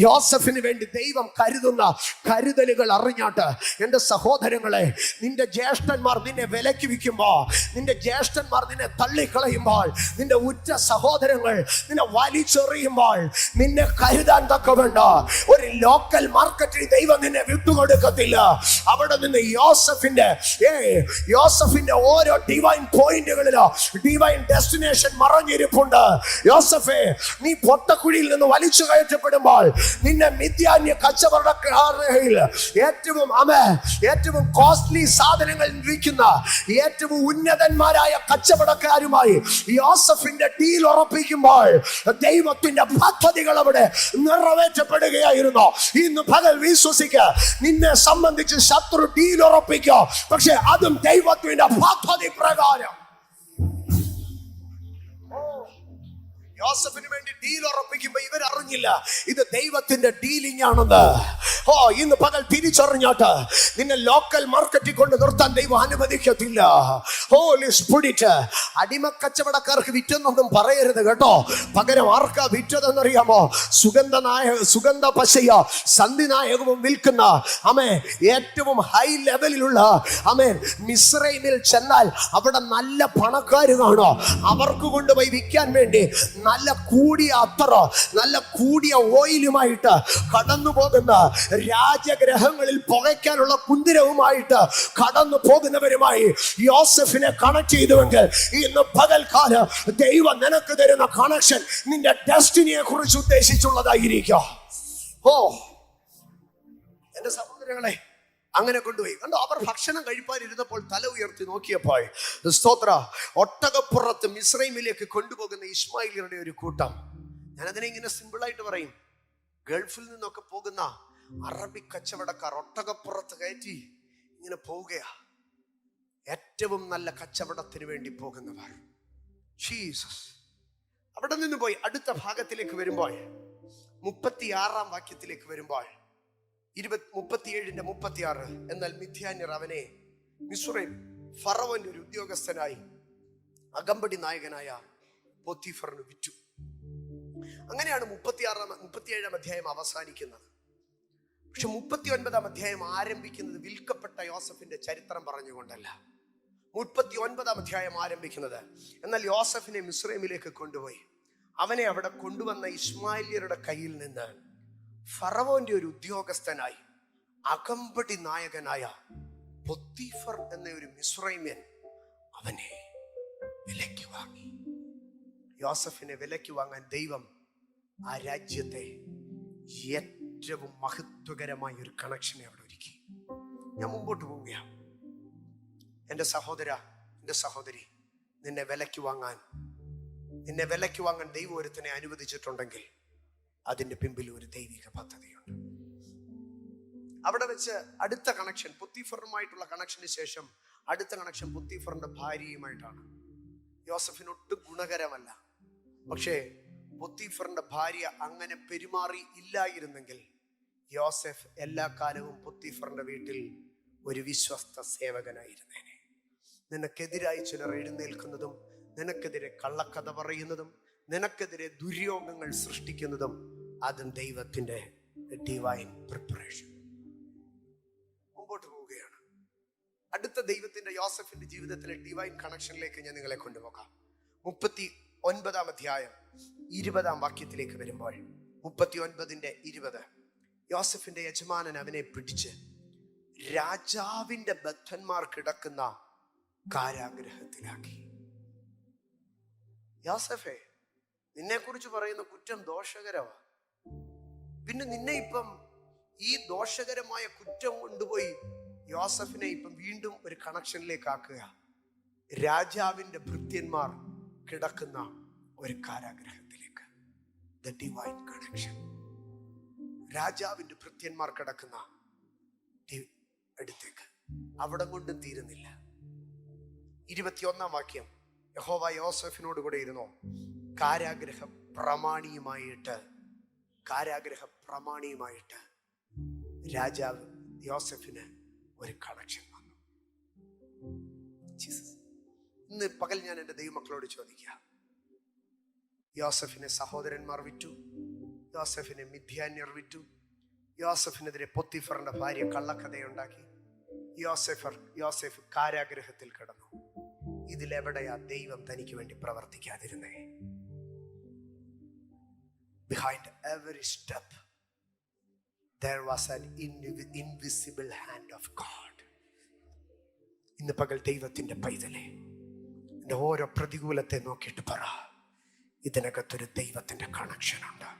യോസഫിന് വേണ്ടി ദൈവം കരുതുന്ന കരുതലുകൾ അറിഞ്ഞാട്ട്, എന്റെ സഹോദരങ്ങളെ, നിന്റെ ജ്യേഷ്ഠന്മാർ നിന്നെ വിലക്ക് വിൽക്കുമ്പോൾ, നിന്റെ ജ്യേഷ്ഠന്മാർ നിന്നെ തള്ളിക്കളയുമ്പോൾ, നിന്റെ ഉറ്റ സഹോദരങ്ങൾ നിന്നെ വലിച്ചെറിയുമ്പോൾ നിന്നെ കരുതാൻ തക്കവേണ്ട ഒരു ലോക്കൽ മാർക്കറ്റിൽ ദൈവം നിന്നെ വിട്ടുകൊടുക്കത്തില്ല. അവിടെ നിന്ന് യോസഫിന്റെ ഓരോ ഡിവൈൻ പോയിന്റുകളിലോ ഡിവൈൻ ഡെസ്റ്റിനേഷൻ മറഞ്ഞിരിപ്പുണ്ട്. യോസഫേ, നീ പൊട്ടക്കുഴിയിൽ നിന്ന് വലിച്ചു കയറ്റപ്പെടുമ്പോൾ നിന്നെ മിദ്യാന്യ കച്ചവടക്കാരിൽ ഏറ്റവും കോസ്റ്റ്ലി സാധനങ്ങൾ വിൽക്കുന്ന ഏറ്റവും ഉന്നതന്മാരായ കച്ചവടക്കാരുമായി യോസഫിന്റെ ഡീൽ ഉറപ്പിക്കുമ്പോൾ ദൈവത്തിന്റെ പദ്ധതികൾ അവിടെ നിറവേറ്റപ്പെടുകയായിരുന്നു. ഇന്ന് പകൽ വിശ്വസിക്കുക, നിന്നെ സംബന്ധിച്ച് ശത്രു ഡീൽ ഉറപ്പിക്കുക, പക്ഷെ അതും ദൈവത്തിന്റെ പദ്ധതി പ്രകാരം. യോസഫിന് വേണ്ടി ഡീൽ ഉറപ്പിക്കുമ്പോ ഇവരറിഞ്ഞില്ല ഇത് ദൈവത്തിന്റെ ഡീലിംഗ് ആണെന്ന്. ഇന്ന് പകൽ തിരിച്ചറിഞ്ഞോട്ട് നിന്നെ ലോക്കൽ മാർക്കറ്റിൽ കൊണ്ട് നിർത്താൻ ദൈവം അനുവദിക്കത്തില്ല. അടിമക്കച്ചവടക്കാർക്ക് വിറ്റെന്നൊന്നും പറയരുത് കേട്ടോ. പകരം ആർക്കാ വിറ്റതെന്നറിയാമോ? സുഗന്ധ പശയ സന്ധിനായകവും വിൽക്കുന്ന ഏറ്റവും ഹൈ ലെവലിലുള്ള മിസ്രൈമിൽ ചെന്നാൽ അവിടെ നല്ല പണക്കാർ കാണോ, അവർക്ക് കൊണ്ടുപോയി വിൽക്കാൻ വേണ്ടി നല്ല കൂടിയ അത്തറ, നല്ല കൂടിയ ഓയിലുമായിട്ട് കടന്നു പോകുന്ന, രാജഗ്രഹങ്ങളിൽ പുകയ്ക്കാനുള്ള കുന്തിരവുമായിട്ട് കടന്നു പോകുന്നവരുമായി യോസഫിനെ കണക്ട് ചെയ്തുവെങ്കിൽ ഇന്ന് പകൽക്കാലം ദൈവം നിനക്ക് തരുന്ന കണക്ഷൻ നിന്റെ ഡെസ്റ്റിനിയെ കുറിച്ച് ഉദ്ദേശിച്ചുള്ളതായിരിക്കും. എന്റെ സഹോദരങ്ങളെ, അങ്ങനെ കൊണ്ടുപോയി കണ്ടോ. അവർ ഭക്ഷണം കഴിപ്പാനിരുന്നപ്പോൾ തല ഉയർത്തി നോക്കിയപ്പോൾ സ്തോത്ര, ഒട്ടകപ്പുറത്ത് മിസ്രൈമിലേക്ക് കൊണ്ടുപോകുന്ന ഇശ്മായേല്യരുടെ ഒരു കൂട്ടം. ഞാനതിനെ ഇങ്ങനെ സിമ്പിളായിട്ട് പറയും, ഗൾഫിൽ നിന്നൊക്കെ പോകുന്ന അറബി കച്ചവടക്കാർ ഒട്ടകപ്പുറത്ത് കയറ്റി ഇങ്ങനെ പോവുകയാ. ഏറ്റവും നല്ല കച്ചവടത്തിന് വേണ്ടി പോകുന്നവർ. ജീസസ് അവിടെ നിന്ന് പോയി അടുത്ത ഭാഗത്തിലേക്ക് വരുമ്പോൾ 36 വാക്യത്തിലേക്ക് വരുമ്പോൾ 37:36. എന്നാൽ മിദ്യാന്യർ അവനെ മിസ്രയീം ഫറവോന്റെ ഒരു ഉദ്യോഗസ്ഥനായി അകമ്പടി നായകനായ പോത്തിഫറിന് വിറ്റു. അങ്ങനെയാണ് 37 അധ്യായം അവസാനിക്കുന്നത്. പക്ഷെ 39 അധ്യായം ആരംഭിക്കുന്നത് വിൽക്കപ്പെട്ട യോസഫിന്റെ ചരിത്രം പറഞ്ഞുകൊണ്ടല്ല. 39 അധ്യായം ആരംഭിക്കുന്നത്, എന്നാൽ യോസഫിനെ മിസ്രയീമിലേക്ക് കൊണ്ടുപോയി അവനെ അവിടെ കൊണ്ടുവന്ന ഇസ്മായില്യരുടെ കയ്യിൽ നിന്ന് ഫറവോന്റെ ഒരു ഉദ്യോഗസ്ഥനായി അകമ്പടി നായകനായ പോത്തിഫർ എന്ന ഒരു മിസ്രയീമ്യൻ അവനെ വിലയ്ക്ക് വാങ്ങി. യോസഫിനെ വിലയ്ക്ക് വാങ്ങാൻ ദൈവം ആ രാജ്യത്തെ ഏറ്റവും മഹത്വകരമായ ഒരു കണക്ഷനെ അവിടെ ഒരുക്കി. ഞാൻ മുമ്പോട്ട് പോവുകയാണ്. എൻ്റെ സഹോദര, എൻ്റെ സഹോദരി, നിന്നെ വിലയ്ക്ക് വാങ്ങാൻ ദൈവം ഒരുത്തനെ അനുവദിച്ചിട്ടുണ്ടെങ്കിൽ അതിന്റെ പിമ്പിൽ ഒരു ദൈവിക പദ്ധതിയുണ്ട്. അവിടെ വെച്ച് അടുത്ത കണക്ഷൻ പോത്തിഫറുമായിട്ടുള്ള കണക്ഷന് ശേഷം അടുത്ത കണക്ഷൻ പോത്തിഫറിന്റെ ഭാര്യയുമായിട്ടാണ്. യോസഫിന് ഒട്ടും ഗുണകരമല്ല. പക്ഷേ പോത്തിഫറിന്റെ ഭാര്യ അങ്ങനെ പെരുമാറി ഇല്ലായിരുന്നെങ്കിൽ യോസഫ് എല്ലാ കാലവും പോത്തിഫറിന്റെ വീട്ടിൽ ഒരു വിശ്വസ്ത സേവകനായിരുന്നേനെ. നിനക്കെതിരായി ചിലർ എഴുന്നേൽക്കുന്നതും നിനക്കെതിരെ കള്ളക്കഥ പറയുന്നതും നിനക്കെതിരെ ദുര്യോഗങ്ങൾ സൃഷ്ടിക്കുന്നതും അതും ദൈവത്തിന്റെ ഡിവൈൻ പ്രിപ്പറേഷൻ. മുമ്പോട്ട് പോവുകയാണ്. അടുത്ത ദൈവത്തിന്റെ യോസഫിന്റെ ജീവിതത്തിലെ ഡിവൈൻ കണക്ഷനിലേക്ക് ഞാൻ നിങ്ങളെ കൊണ്ടുപോകാം. 39 അധ്യായം 20 വാക്യത്തിലേക്ക് വരുമ്പോൾ 39:20 യോസഫിന്റെ യജമാനൻ അവനെ പിടിച്ച് രാജാവിന്റെ ബദ്ധന്മാർ കിടക്കുന്ന കാരാഗ്രഹത്തിലാക്കി. യോസഫേ, നിന്നെ കുറിച്ച് പറയുന്ന കുറ്റം ദോഷകരമാണ്. പിന്നെ നിന്നെ ഇപ്പം ഈ ദോഷകരമായ കുറ്റം കൊണ്ടുപോയി യോസഫിനെ ഇപ്പം വീണ്ടും ഒരു കണക്ഷനിലേക്ക് ആക്കുക. രാജാവിന്റെ ഭൃത്യന്മാർ കിടക്കുന്ന ഒരു കാരാഗ്രഹത്തിലേക്ക്. The divine connection. രാജാവിന്റെ ഭൃത്യന്മാർ കിടക്കുന്ന അടുത്തേക്ക്. അവിടെ കൊണ്ടും തീരുന്നില്ല. 21 വാക്യം, യഹോവ യോസഫിനോട് കൂടെ ഇരുന്നോ. കാരാഗ്രഹ പ്രമാണിയുമായിട്ട് രാജാവ് യോസഫിന് ഒരു കണക്ഷൻ വന്നു. ഇന്ന് പകൽ ഞാൻ എൻ്റെ ദൈവമക്കളോട് ചോദിക്കുക, യോസഫിനെ സഹോദരന്മാർ വിറ്റു, യോസഫിനെ മിദ്യാന്യർ വിറ്റു, യോസഫിനെതിരെ പോത്തിഫറിന്റെ ഭാര്യ കള്ളക്കഥയുണ്ടാക്കി, യോസഫ് കാരാഗ്രഹത്തിൽ കിടന്നു. ഇതിലെവിടെയാ ദൈവം തനിക്ക് വേണ്ടി പ്രവർത്തിക്കാതിരുന്നേ? Behind every step there was an invisible hand of God. ഇന്ന് പകൽ ദൈവത്തിന്റെ പൈതലേ, എൻ്റെ ഓരോ പ്രതികൂലത്തെ നോക്കിയിട്ട് പറ, ഇതിനകത്തൊരു ദൈവത്തിന്റെ കണക്ഷൻ ഉണ്ട്.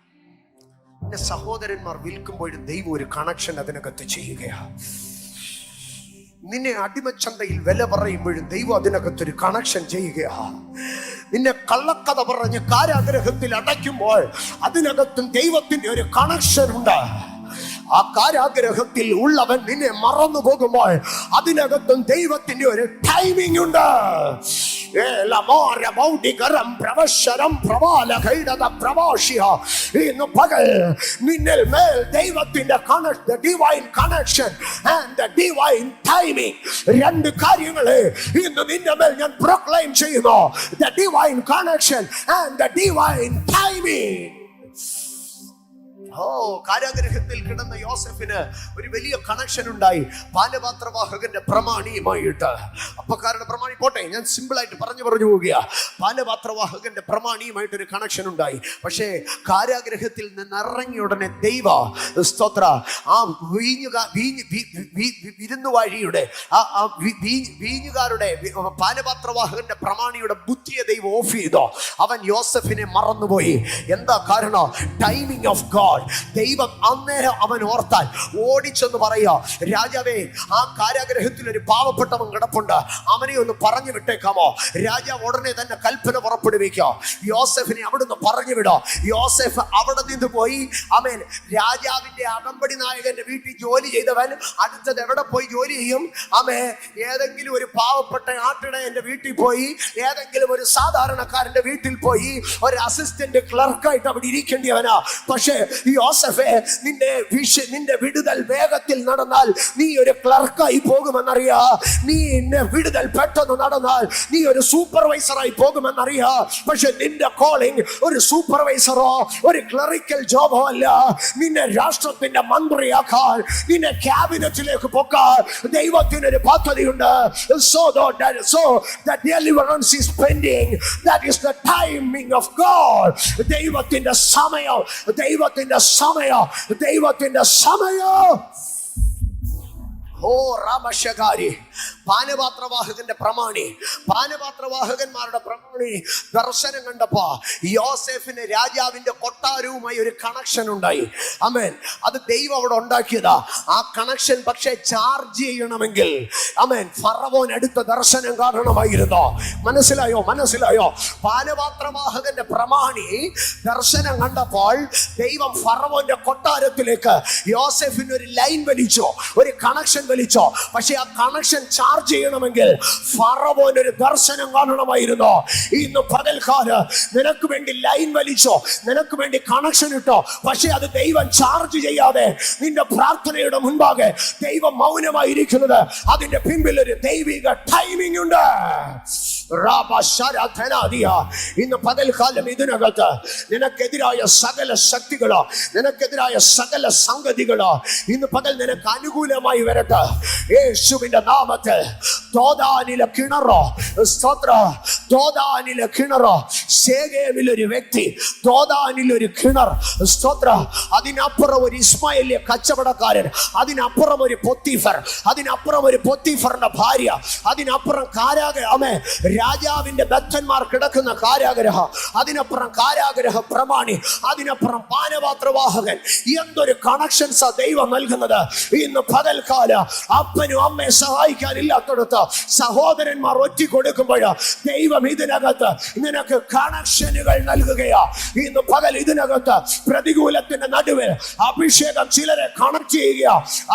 എന്റെ സഹോദരന്മാർ വിൽക്കുമ്പോഴും ദൈവം ഒരു കണക്ഷൻ അതിനകത്ത് ചെയ്യുകയാ. നിന്നെ അടിമച്ചന്തയിൽ വില പറയുമ്പോഴും ദൈവം അതിനകത്തൊരു കണക്ഷൻ ചെയ്യുകയാ. നിന്നെ കള്ളക്കഥ പറഞ്ഞ് കാരാഗ്രഹത്തിൽ അടയ്ക്കുമ്പോൾ അതിനകത്തും ദൈവത്തിന്റെ ഒരു കണക്ഷൻ ഉണ്ട്. ആ കാരാഗ്രഹത്തിൽ ഉള്ളവൻ നിന്നെ മറന്നു പോകുമ്പോൾ അതിനകത്തും ദൈവത്തിന്റെ ഒരു ടൈമിംഗ് ഉണ്ട്. ഇന്ന് പകൽ നിന്നിൽ മേൽ ദൈവത്തിന്റെ divine connection and divine timing, രണ്ട് കാര്യങ്ങളെ ഇന്ന് നിന്റെ മേൽ ഞാൻ പ്രൊക്ലെയിം ചെയ്യുന്നു. The divine connection and the divine timing. കാരാഗ്രഹത്തിൽ കിടന്ന യോസഫിന് ഒരു വലിയ കണക്ഷൻ ഉണ്ടായി. പാനപാത്രവാഹകന്റെ പ്രമാണിയുമായിട്ട്. അപ്പക്കാരുടെ പ്രമാണി പോട്ടെ, ഞാൻ സിമ്പിൾ ആയിട്ട് പറഞ്ഞു പോവുക. പാനപാത്രവാഹകന്റെ പ്രമാണിയുമായിട്ട് ഒരു കണക്ഷൻ ഉണ്ടായി. പക്ഷേ കാരാഗ്രഹത്തിൽ നിന്ന് ഇറങ്ങിയ ഉടനെ ദൈവ സ്തോത്ര ആ വിരുന്നുവാഴിയുടെ വീഞ്ഞുകാരുടെ പാനപാത്രവാഹകന്റെ പ്രമാണിയുടെ ബുദ്ധിയെ ദൈവം ഓഫ് ചെയ്തോ. അവൻ യോസഫിനെ മറന്നുപോയി. എന്താ കാരണം? Timing of God. ദൈവം അന്നേരം അവൻ ഓർത്താൽ ഓടിച്ചെന്ന് പറയാ, രാജാവേ, ആ കാരാഗ്രഹത്തിൽ ഒരു പാവപ്പെട്ടവൻ കിടപ്പുണ്ട്, അവനെ ഒന്ന് പറഞ്ഞു വിട്ടേക്കാമോ? രാജാവ് ഉടനെ തന്നെ കൽപ്പന പുറപ്പെടുവിക്കോ, യോസഫിനെ അവിടുന്ന് പറഞ്ഞു വിടോ. യോസഫ് അവിടെ നിന്ന് പോയി. ആമേൻ. രാജാവിന്റെ അകമ്പടി നായകന്റെ വീട്ടിൽ ജോലി ചെയ്തവൻ അടുത്തത് എവിടെ പോയി ജോലി ചെയ്യും? ആമേ, ഏതെങ്കിലും ഒരു പാവപ്പെട്ട ആട്ടിടയന്റെ വീട്ടിൽ പോയി, ഏതെങ്കിലും ഒരു സാധാരണക്കാരന്റെ വീട്ടിൽ പോയി ഒരു അസിസ്റ്റന്റ് ക്ലർക്കായിട്ട് അവിടെ ഇരിക്കേണ്ടിയവനാ. പക്ഷേ യോസഫേ, നിന്റെ വിടുതൽ വേഗത്തിൽ നടന്നാൽ നീ ഒരു ക്ലർക്കായി പോകുമെന്നറിയാ. നിന്റെ വിടുതൽ പെട്ടെന്ന് നടന്നാൽ നീ ഒരു സൂപ്പർവൈസറായി പോകുമെന്നറിയാ. പക്ഷെ നിന്റെ കോളിംഗ് ഒരു സൂപ്പർവൈസറോ ഒരു ക്ലറിക്കൽ ജോബോ അല്ല. നിന്നെ രാഷ്ട്രത്തിന്റെ മന്ത്രിയാക്കാൻ, നിന്നെ ക്യാബിനറ്റിലേക്ക് പൊക്കാൻ ദൈവത്തിനൊരു പദ്ധതിയുണ്ട്. So that deliverance is pending. That is the timing of God. ദൈവത്തിന്റെ സമയം, ദൈവത്തിന്റെ സമയം, ദൈവത്തിന്റെ സമയം. ഓ രാമശകാരി, പാനപാത്രവാഹകന്റെ പ്രമാണി, പാനപാത്രവാഹകന്മാരുടെ പ്രമാണി ദർശനം കണ്ടപ്പോ യോസേഫിന് രാജാവിന്റെ കൊട്ടാരവുമായി ഒരു കണക്ഷൻ ഉണ്ടായി. ആമേൻ. അത് ദൈവം അവിടെ ഉണ്ടാക്കിയതാ. ആ കണക്ഷൻ പക്ഷെ ചാർജ് ചെയ്യണമെങ്കിൽ ആമേൻ ഫറവോൻ അടുത്ത ദർശനം കാണണമായിരുന്നോ? മനസ്സിലായോ? പാനപാത്രവാഹകന്റെ പ്രമാണി ദർശനം കണ്ടപ്പോൾ ദൈവം ഫറവോന്റെ കൊട്ടാരത്തിലേക്ക് യോസേഫിന് ഒരു ലൈൻ വലിച്ചോ, ഒരു കണക്ഷൻ വലിച്ചോ. പക്ഷെ ആ കണക്ഷൻ ചാർജ് ചെയ്യണമെങ്കിൽ ഫറവോന് ഒരു ദർശനം കാണണമായിരുന്നു. ഇന്ന് പകൽക്കാലം നിനക്ക് വേണ്ടി ലൈൻ വലിച്ചോ, നിനക്ക് വേണ്ടി കണക്ഷൻ ഇട്ടോ, പക്ഷെ അത് ദൈവം ചാർജ് ചെയ്യാതെ നിന്റെ പ്രാർത്ഥനയുടെ മുൻപാകെ ദൈവം മൗനമായിരിക്കുന്നത്, അതിന്റെ പിമ്പിൽ ഒരു ദൈവിക ടൈമിംഗ് ഉണ്ട്. ഇന്ന് പകൽക്കാലം ഇതിനകത്ത് നിനക്കെതിരായ സകല ശക്തികളോ, നിനക്കെതിരായ സകല സംഗതികളോ ഇന്ന് പകൽ നിനക്ക് അനുകൂലമായി വരട്ടെ യേശുവിന്റെ നാമത്തിൽ. ദോദാനിലെ കിണറോ, സ്തോത്ര, ദോദാനിലെ കിണറോ, ശേഖേമിലൊരു വ്യക്തി, ദോദാനിലൊരു കിണർ, സ്തോത്ര, അതിനപ്പുറം ഒരു ഇസ്മായേലിയ കച്ചവടക്കാരൻ, അതിനപ്പുറം ഒരു പൊത്തിഫർ, അതിനപ്പുറം ഒരു പൊത്തിഫറിന്റെ ഭാര്യ, അതിനപ്പുറം രാജാവിന്റെ ബദ്ധന്മാർ കിടക്കുന്ന കാരാഗ്രഹ, അതിനപ്പുറം കാരാഗ്രഹ പ്രമാണി, അതിനപ്പുറം പാനപാത്രവാഹകൻ. എന്തൊരു കണക്ഷൻസാ ദൈവം നൽകുന്നത്. ഇന്ന് പകൽക്കാല അപ്പനും അമ്മയെ സഹായിക്കാനില്ലാത്തടത്ത് സഹോദരന്മാർ ഒറ്റി കൊടുക്കുമ്പോൾ ദൈവം ഇതിനകത്ത് നിനക്ക് കണക്ഷനുകൾ നൽകുകയാ. ഇന്ന് പകൽ ഇതിനകത്ത് പ്രതികൂലത്തിന്റെ നടുവിൽ അഭിഷേകം ചിലരെ കണക്ട് ചെയ്യുക,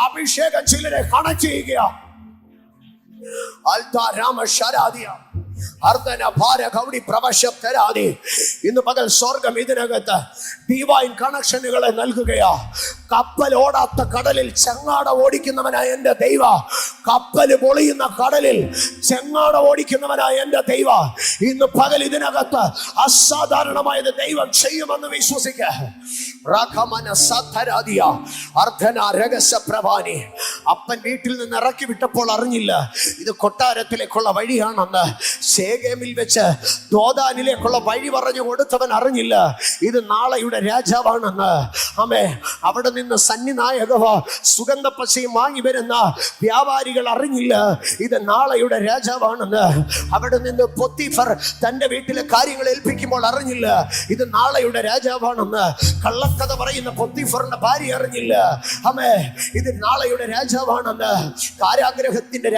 അഭിഷേകം ചിലരെ കണക്ട് ചെയ്യുക. ഇന്ന് പകൽ സ്വർഗം ഇതിനകത്ത് ഡിവൈൻ കണക്ഷനുകളെ നൽകുകയാ. കപ്പൽ ഓടാത്ത കടലിൽ ചെങ്ങാട ഓടിക്കുന്നവനായ എന്റെ ദൈവ, കപ്പല് പൊളിയുന്ന കടലിൽ ചെങ്ങാട ഓടിക്കുന്നവനായ എന്റെ ദൈവ, ഇന്ന് പകൽ ഇതിനകത്ത് അസാധാരണമായത് ദൈവം ചെയ്യുമെന്ന് വിശ്വസിക്കുക. അപ്പൻ വീട്ടിൽ നിന്ന് ഇറക്കി വിട്ടപ്പോൾ അറിഞ്ഞില്ല ഇത് കൊട്ടാരത്തിലേക്കുള്ള വഴിയാണെന്ന്. ശേഖേമിൽ വെച്ച് ദോദാനിലേക്കുള്ള വഴി പറഞ്ഞു കൊടുത്തവൻ അറിഞ്ഞില്ല ഇത് നാളെയുടെ രാജാവാണെന്ന്. ആമേ. അവിടെ നിന്ന് സന്നിനായകവ സുഗന്ധപ്പശയും വാങ്ങി വരുന്ന വ്യാപാരികൾ അറിഞ്ഞില്ല ഇത് നാളെയുടെ രാജാവാണെന്ന്. അവിടെ നിന്ന് പൊത്തിഫർ തന്റെ വീട്ടിലെ കാര്യങ്ങൾ ഏൽപ്പിക്കുമ്പോൾ അറിഞ്ഞില്ല ഇത് നാളെയുടെ രാജാവാണെന്ന്. കള്ളക്കഥ പറയുന്ന പൊത്തിഫറിന്റെ ഭാര്യ അറിഞ്ഞില്ല ആമേ ഇത് നാളെയുടെ രാജാവാണെന്ന്. കാരാഗ്രഹത്തിന്റെ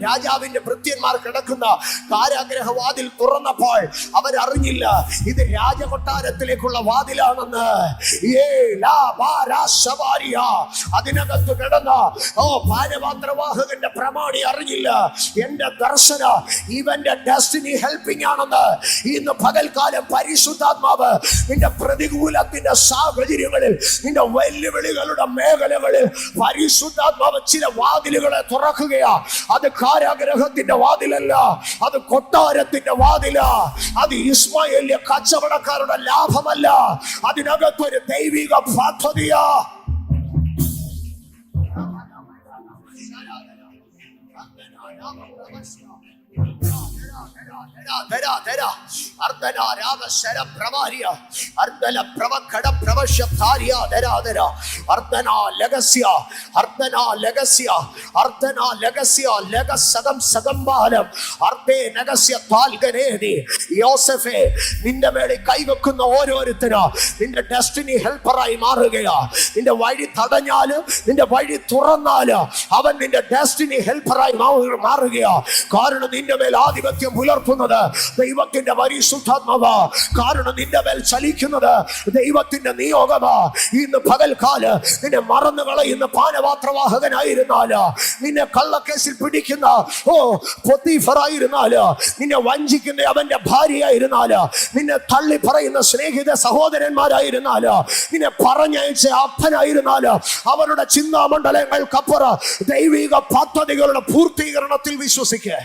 രാജാവിന്റെ ഭൃത്യന്മാർ കിടക്കുന്ന കാരാഗ്രഹ വാതിൽ തുറന്നപ്പോൾ അവരറിഞ്ഞില്ല ഇത് രാജകൊട്ടാരത്തിലേക്കുള്ള വാതിലാണെന്ന്. അതിനകത്ത് കിടന്ന പാനപാത്രവാഹകന്റെ പ്രമാണി അറിഞ്ഞില്ല എന്റെ ദർശന ഇവന്റെ ഡെസ്റ്റിനി ഹെൽപ്പിംഗ് ആണെന്ന്. ഇന്ന് പകൽക്കാലം പരിശുദ്ധാത്മാവ് നിന്റെ പ്രതികൂലത്തിന്റെ സാഹചര്യങ്ങളിൽ, നിന്റെ വെല്ലുവിളികളുടെ മേഖലകളിൽ പരിശുദ്ധാത്മാവ് ചില വാതിലുകളെ തുറക്കുകയാ. അത് കാരാഗ്രഹത്തിന്റെ വാതിലല്ല, അത് കൊട്ടാരത്തിന്റെ വാതിലാ. അത് ഇസ്മായേലിയ കച്ചവടക്കാരുടെ ലാഭമല്ല, അതിനകത്തൊരു ദൈവിക പദ്ധതിയാ. യോസഫേ, നിന്റെ മേളിൽ കൈവെക്കുന്ന ഓരോരുത്തരോ നിന്റെ ഡെസ്റ്റിനി ഹെൽപ്പറായി മാറുകയാ. നിന്റെ വഴി തടഞ്ഞാലും നിന്റെ വഴി തുറന്നാലും അവൻ നിന്റെ ഡെസ്റ്റിനി ഹെൽപ്പറായി മാറുകയാ. കാരണം നിന്റെ മേൽ ആധിപത്യം പുലർത്തുന്ന നടത്തുന്നത് ദൈവത്തിന്റെ പരിശുദ്ധാത്മാവാ. കാരണം നിന്റെ മേൽ ചലിക്കുന്നത് ദൈവത്തിന്റെ നിയോഗമാ. ഇന്ന് പകൽക്കാല് നിന്നെ മറന്നു കളയുന്ന പാനപാത്രവാഹകനായിരുന്നാല്, നിന്നെ കള്ളക്കേസിൽ പിടിക്കുന്ന പൊത്തീഫറായിരുന്നാല്, നിന്നെ വഞ്ചിക്കുന്ന അവന്റെ ഭാര്യയായിരുന്നാല്, നിന്നെ തള്ളി പറയുന്ന സ്നേഹിത സഹോദരന്മാരായിരുന്നാല്, നിന്നെ പറഞ്ഞയച്ച അപ്പനായിരുന്നാല്, അവരുടെ ചിന്താമണ്ഡലങ്ങൾക്കപ്പുറം ദൈവിക പദ്ധതികളുടെ പൂർത്തീകരണത്തിൽ വിശ്വസിക്കുക.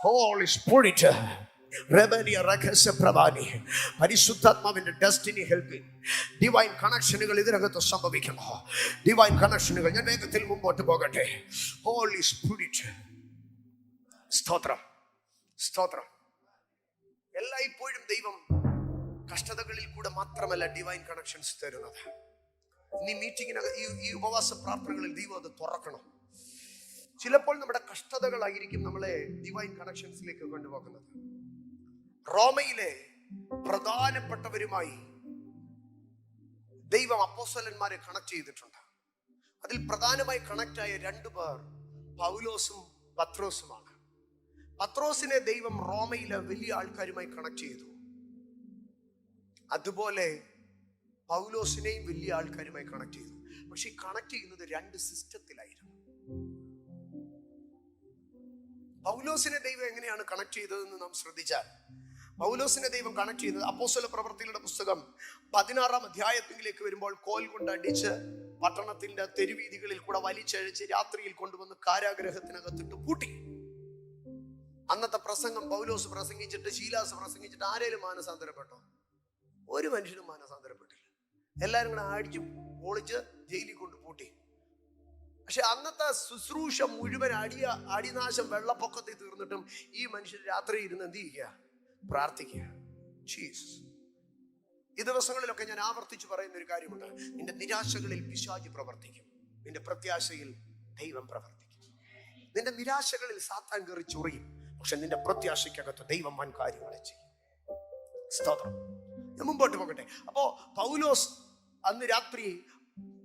Holy Spirit, പരിശുദ്ധാത്മാവിന്റെ ഡെസ്റ്റിനി ഹെൽപ്പിംഗ് ഡിവൈൻ കണക്ഷനുകൾ ഇതിനകത്ത് സംഭവിക്കണം. ഡിവൈൻ കണക്ഷനുകൾ. ഞാൻ വേഗത്തിൽ മുമ്പോട്ട് പോകട്ടെ. ഹോളി സ്പിരിറ്റ്, സ്തോത്രം, സ്തോത്രം. എല്ലായ്പ്പോഴും ദൈവം കഷ്ടതകളിൽ കൂടെ മാത്രമല്ല ഡിവൈൻ കണക്ഷൻസ് തരുന്നത്. നീ മീറ്റിങ്ങിന് ഈ ഉപവാസ പ്രാർത്ഥനകളിൽ ദൈവം അത് തുറക്കണം. ചിലപ്പോൾ നമ്മുടെ കഷ്ടതകളായിരിക്കും നമ്മളെ ഡിവൈൻ കണക്ഷൻസിലേക്ക് കൊണ്ടുപോകുന്നത്. റോമയിലെ പ്രധാനപ്പെട്ടവരുമായി ദൈവം അപ്പോസ്തലന്മാരെ കണക്ട് ചെയ്തിട്ടുണ്ട്. അതിൽ പ്രധാനമായി കണക്ട് ആയ 2 പേർ പൗലോസും പത്രോസുമാണ്. പത്രോസിനെ ദൈവം റോമയിലെ വലിയ ആൾക്കാരുമായി കണക്ട് ചെയ്തു. അതുപോലെ പൗലോസിനെയും വലിയ ആൾക്കാരുമായി കണക്ട് ചെയ്തു. പക്ഷെ കണക്ട് ചെയ്യുന്നത് 2 സിസ്റ്റത്തിലായിരുന്നു. പൗലോസിനെ ദൈവം എങ്ങനെയാണ് കണക്ട് ചെയ്തതെന്ന് നാം ശ്രദ്ധിച്ചാൽ, പൗലോസിനെ ദൈവം കണക്ട് ചെയ്തത് അപ്പോസ്തല പ്രവൃത്തികളുടെ പുസ്തകം 16-ാം അധ്യായത്തിലേക്ക് വരുമ്പോൾ കോൽ കൊണ്ട് അടിച്ച് പട്ടണത്തിന്റെ തെരുവീതികളിൽ കൂടെ വലിച്ചഴിച്ച് രാത്രിയിൽ കൊണ്ടുവന്ന് കാരാഗ്രഹത്തിനകത്തിട്ട് പൂട്ടി. അന്നത്തെ പ്രസംഗം പൗലോസ് പ്രസംഗിച്ചിട്ട് ശീലാസ് പ്രസംഗിച്ചിട്ട് ആരേലും മാനസാന്തരപ്പെട്ടോ? ഒരു മനുഷ്യനും മാനസാന്തരപ്പെട്ടില്ല. എല്ലാവരും കൂടെ അടിച്ചു പൊളിച്ച് ജയിലിൽ കൊണ്ട് പൂട്ടി. പക്ഷെ അന്നത്തെ ശുശ്രൂഷ മുഴുവൻ അടിനാശം വെള്ളപ്പൊക്കത്തിൽ തീർന്നിട്ടും ഈ മനുഷ്യൻ രാത്രി ഇരുന്ന് എന്ത് ചെയ്യുക? പ്രാർത്ഥിക്കുക. ഈ ദിവസങ്ങളിലൊക്കെ ഞാൻ ആവർത്തിച്ച് പറയുന്ന ഒരു കാര്യമുണ്ട്. നിന്റെ നിരാശകളിൽ പിശാച് പ്രവർത്തിക്കും, നിന്റെ പ്രത്യാശയിൽ ദൈവം പ്രവർത്തിക്കും. നിന്റെ നിരാശകളിൽ സാത്താൻ കയറി ചൊറിയും, പക്ഷെ നിന്റെ പ്രത്യാശയ്ക്കകത്ത് ദൈവം വൻ കാര്യങ്ങളെ ചെയ്യും. സ്തോത്രം. ഞാൻ മുമ്പോട്ട് പോകട്ടെ. അപ്പോ പൗലോസ് അന്ന് രാത്രി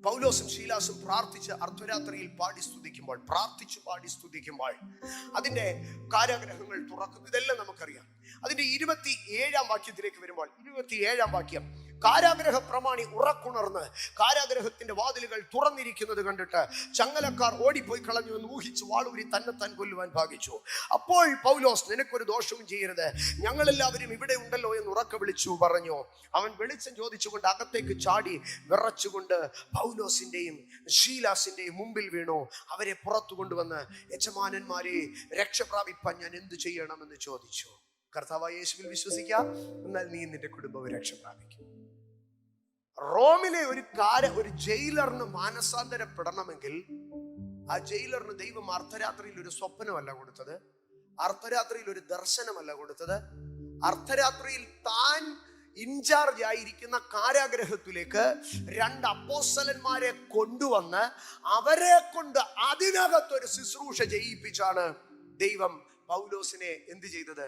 പൗലോസും ശീലാസും പ്രാർത്ഥിച്ച് അർദ്ധരാത്രിയിൽ പ്രാർത്ഥിച്ചു പാടി സ്തുതിക്കുമ്പോൾ അതിന്റെ കാരാഗ്രഹങ്ങൾ തുറക്കുന്നു. ഇതെല്ലാം നമുക്കറിയാം. അതിന്റെ 27-ാം വാക്യത്തിലേക്ക് വരുമ്പോൾ 27-ാം വാക്യം, കാരാഗ്രഹ പ്രമാണി ഉറക്കുണർന്ന് കാരാഗ്രഹത്തിന്റെ വാതിലുകൾ തുറന്നിരിക്കുന്നത് കണ്ടിട്ട് ചങ്ങലക്കാർ ഓടിപ്പോയി കളഞ്ഞു എന്ന് ഊഹിച്ച് വാളൂരി തന്നെത്താൻ കൊല്ലുവാൻ ഭാഗിച്ചു. അപ്പോൾ പൗലോസ്, നിനക്കൊരു ദോഷവും ചെയ്യരുത്, ഞങ്ങളെല്ലാവരും ഇവിടെ ഉണ്ടല്ലോ എന്ന് ഉറക്കെ വിളിച്ചു പറഞ്ഞു. അവൻ വെളിച്ചം ചോദിച്ചുകൊണ്ട് അകത്തേക്ക് ചാടി വിറച്ചുകൊണ്ട് പൗലോസിന്റെയും ശീലാസിന്റെയും മുമ്പിൽ വീണു. അവരെ പുറത്തു കൊണ്ടുവന്ന്, യജമാനന്മാരെ, രക്ഷ പ്രാപിപ്പാൻ ഞാൻ എന്തു ചെയ്യണമെന്ന് ചോദിച്ചു. കർത്താവായ യേശുവിൽ വിശ്വസിക്കാം, എന്നാൽ നീ നിന്റെ കുടുംബം രക്ഷ പ്രാപിക്കും. റോമിലെ ഒരു ജയിലറിന് മാനസാന്തരപ്പെടണമെങ്കിൽ ആ ജയിലറിന് ദൈവം അർദ്ധരാത്രിയിൽ ഒരു സ്വപ്നമല്ല കൊടുത്തത്, അർദ്ധരാത്രിയിൽ ഒരു ദർശനമല്ല കൊടുത്തത്. അർദ്ധരാത്രിയിൽ താൻ ഇൻചാർജ് ആയിരിക്കുന്ന കാരാഗ്രഹത്തിലേക്ക് 2 അപ്പോസ്തലന്മാരെ കൊണ്ടുവന്ന് അവരെ കൊണ്ട് അതിനകത്തൊരു ശുശ്രൂഷ ചെയ്യിപ്പിച്ചാണ് ദൈവം പൗലോസിനെ എന്ത് ചെയ്തത്?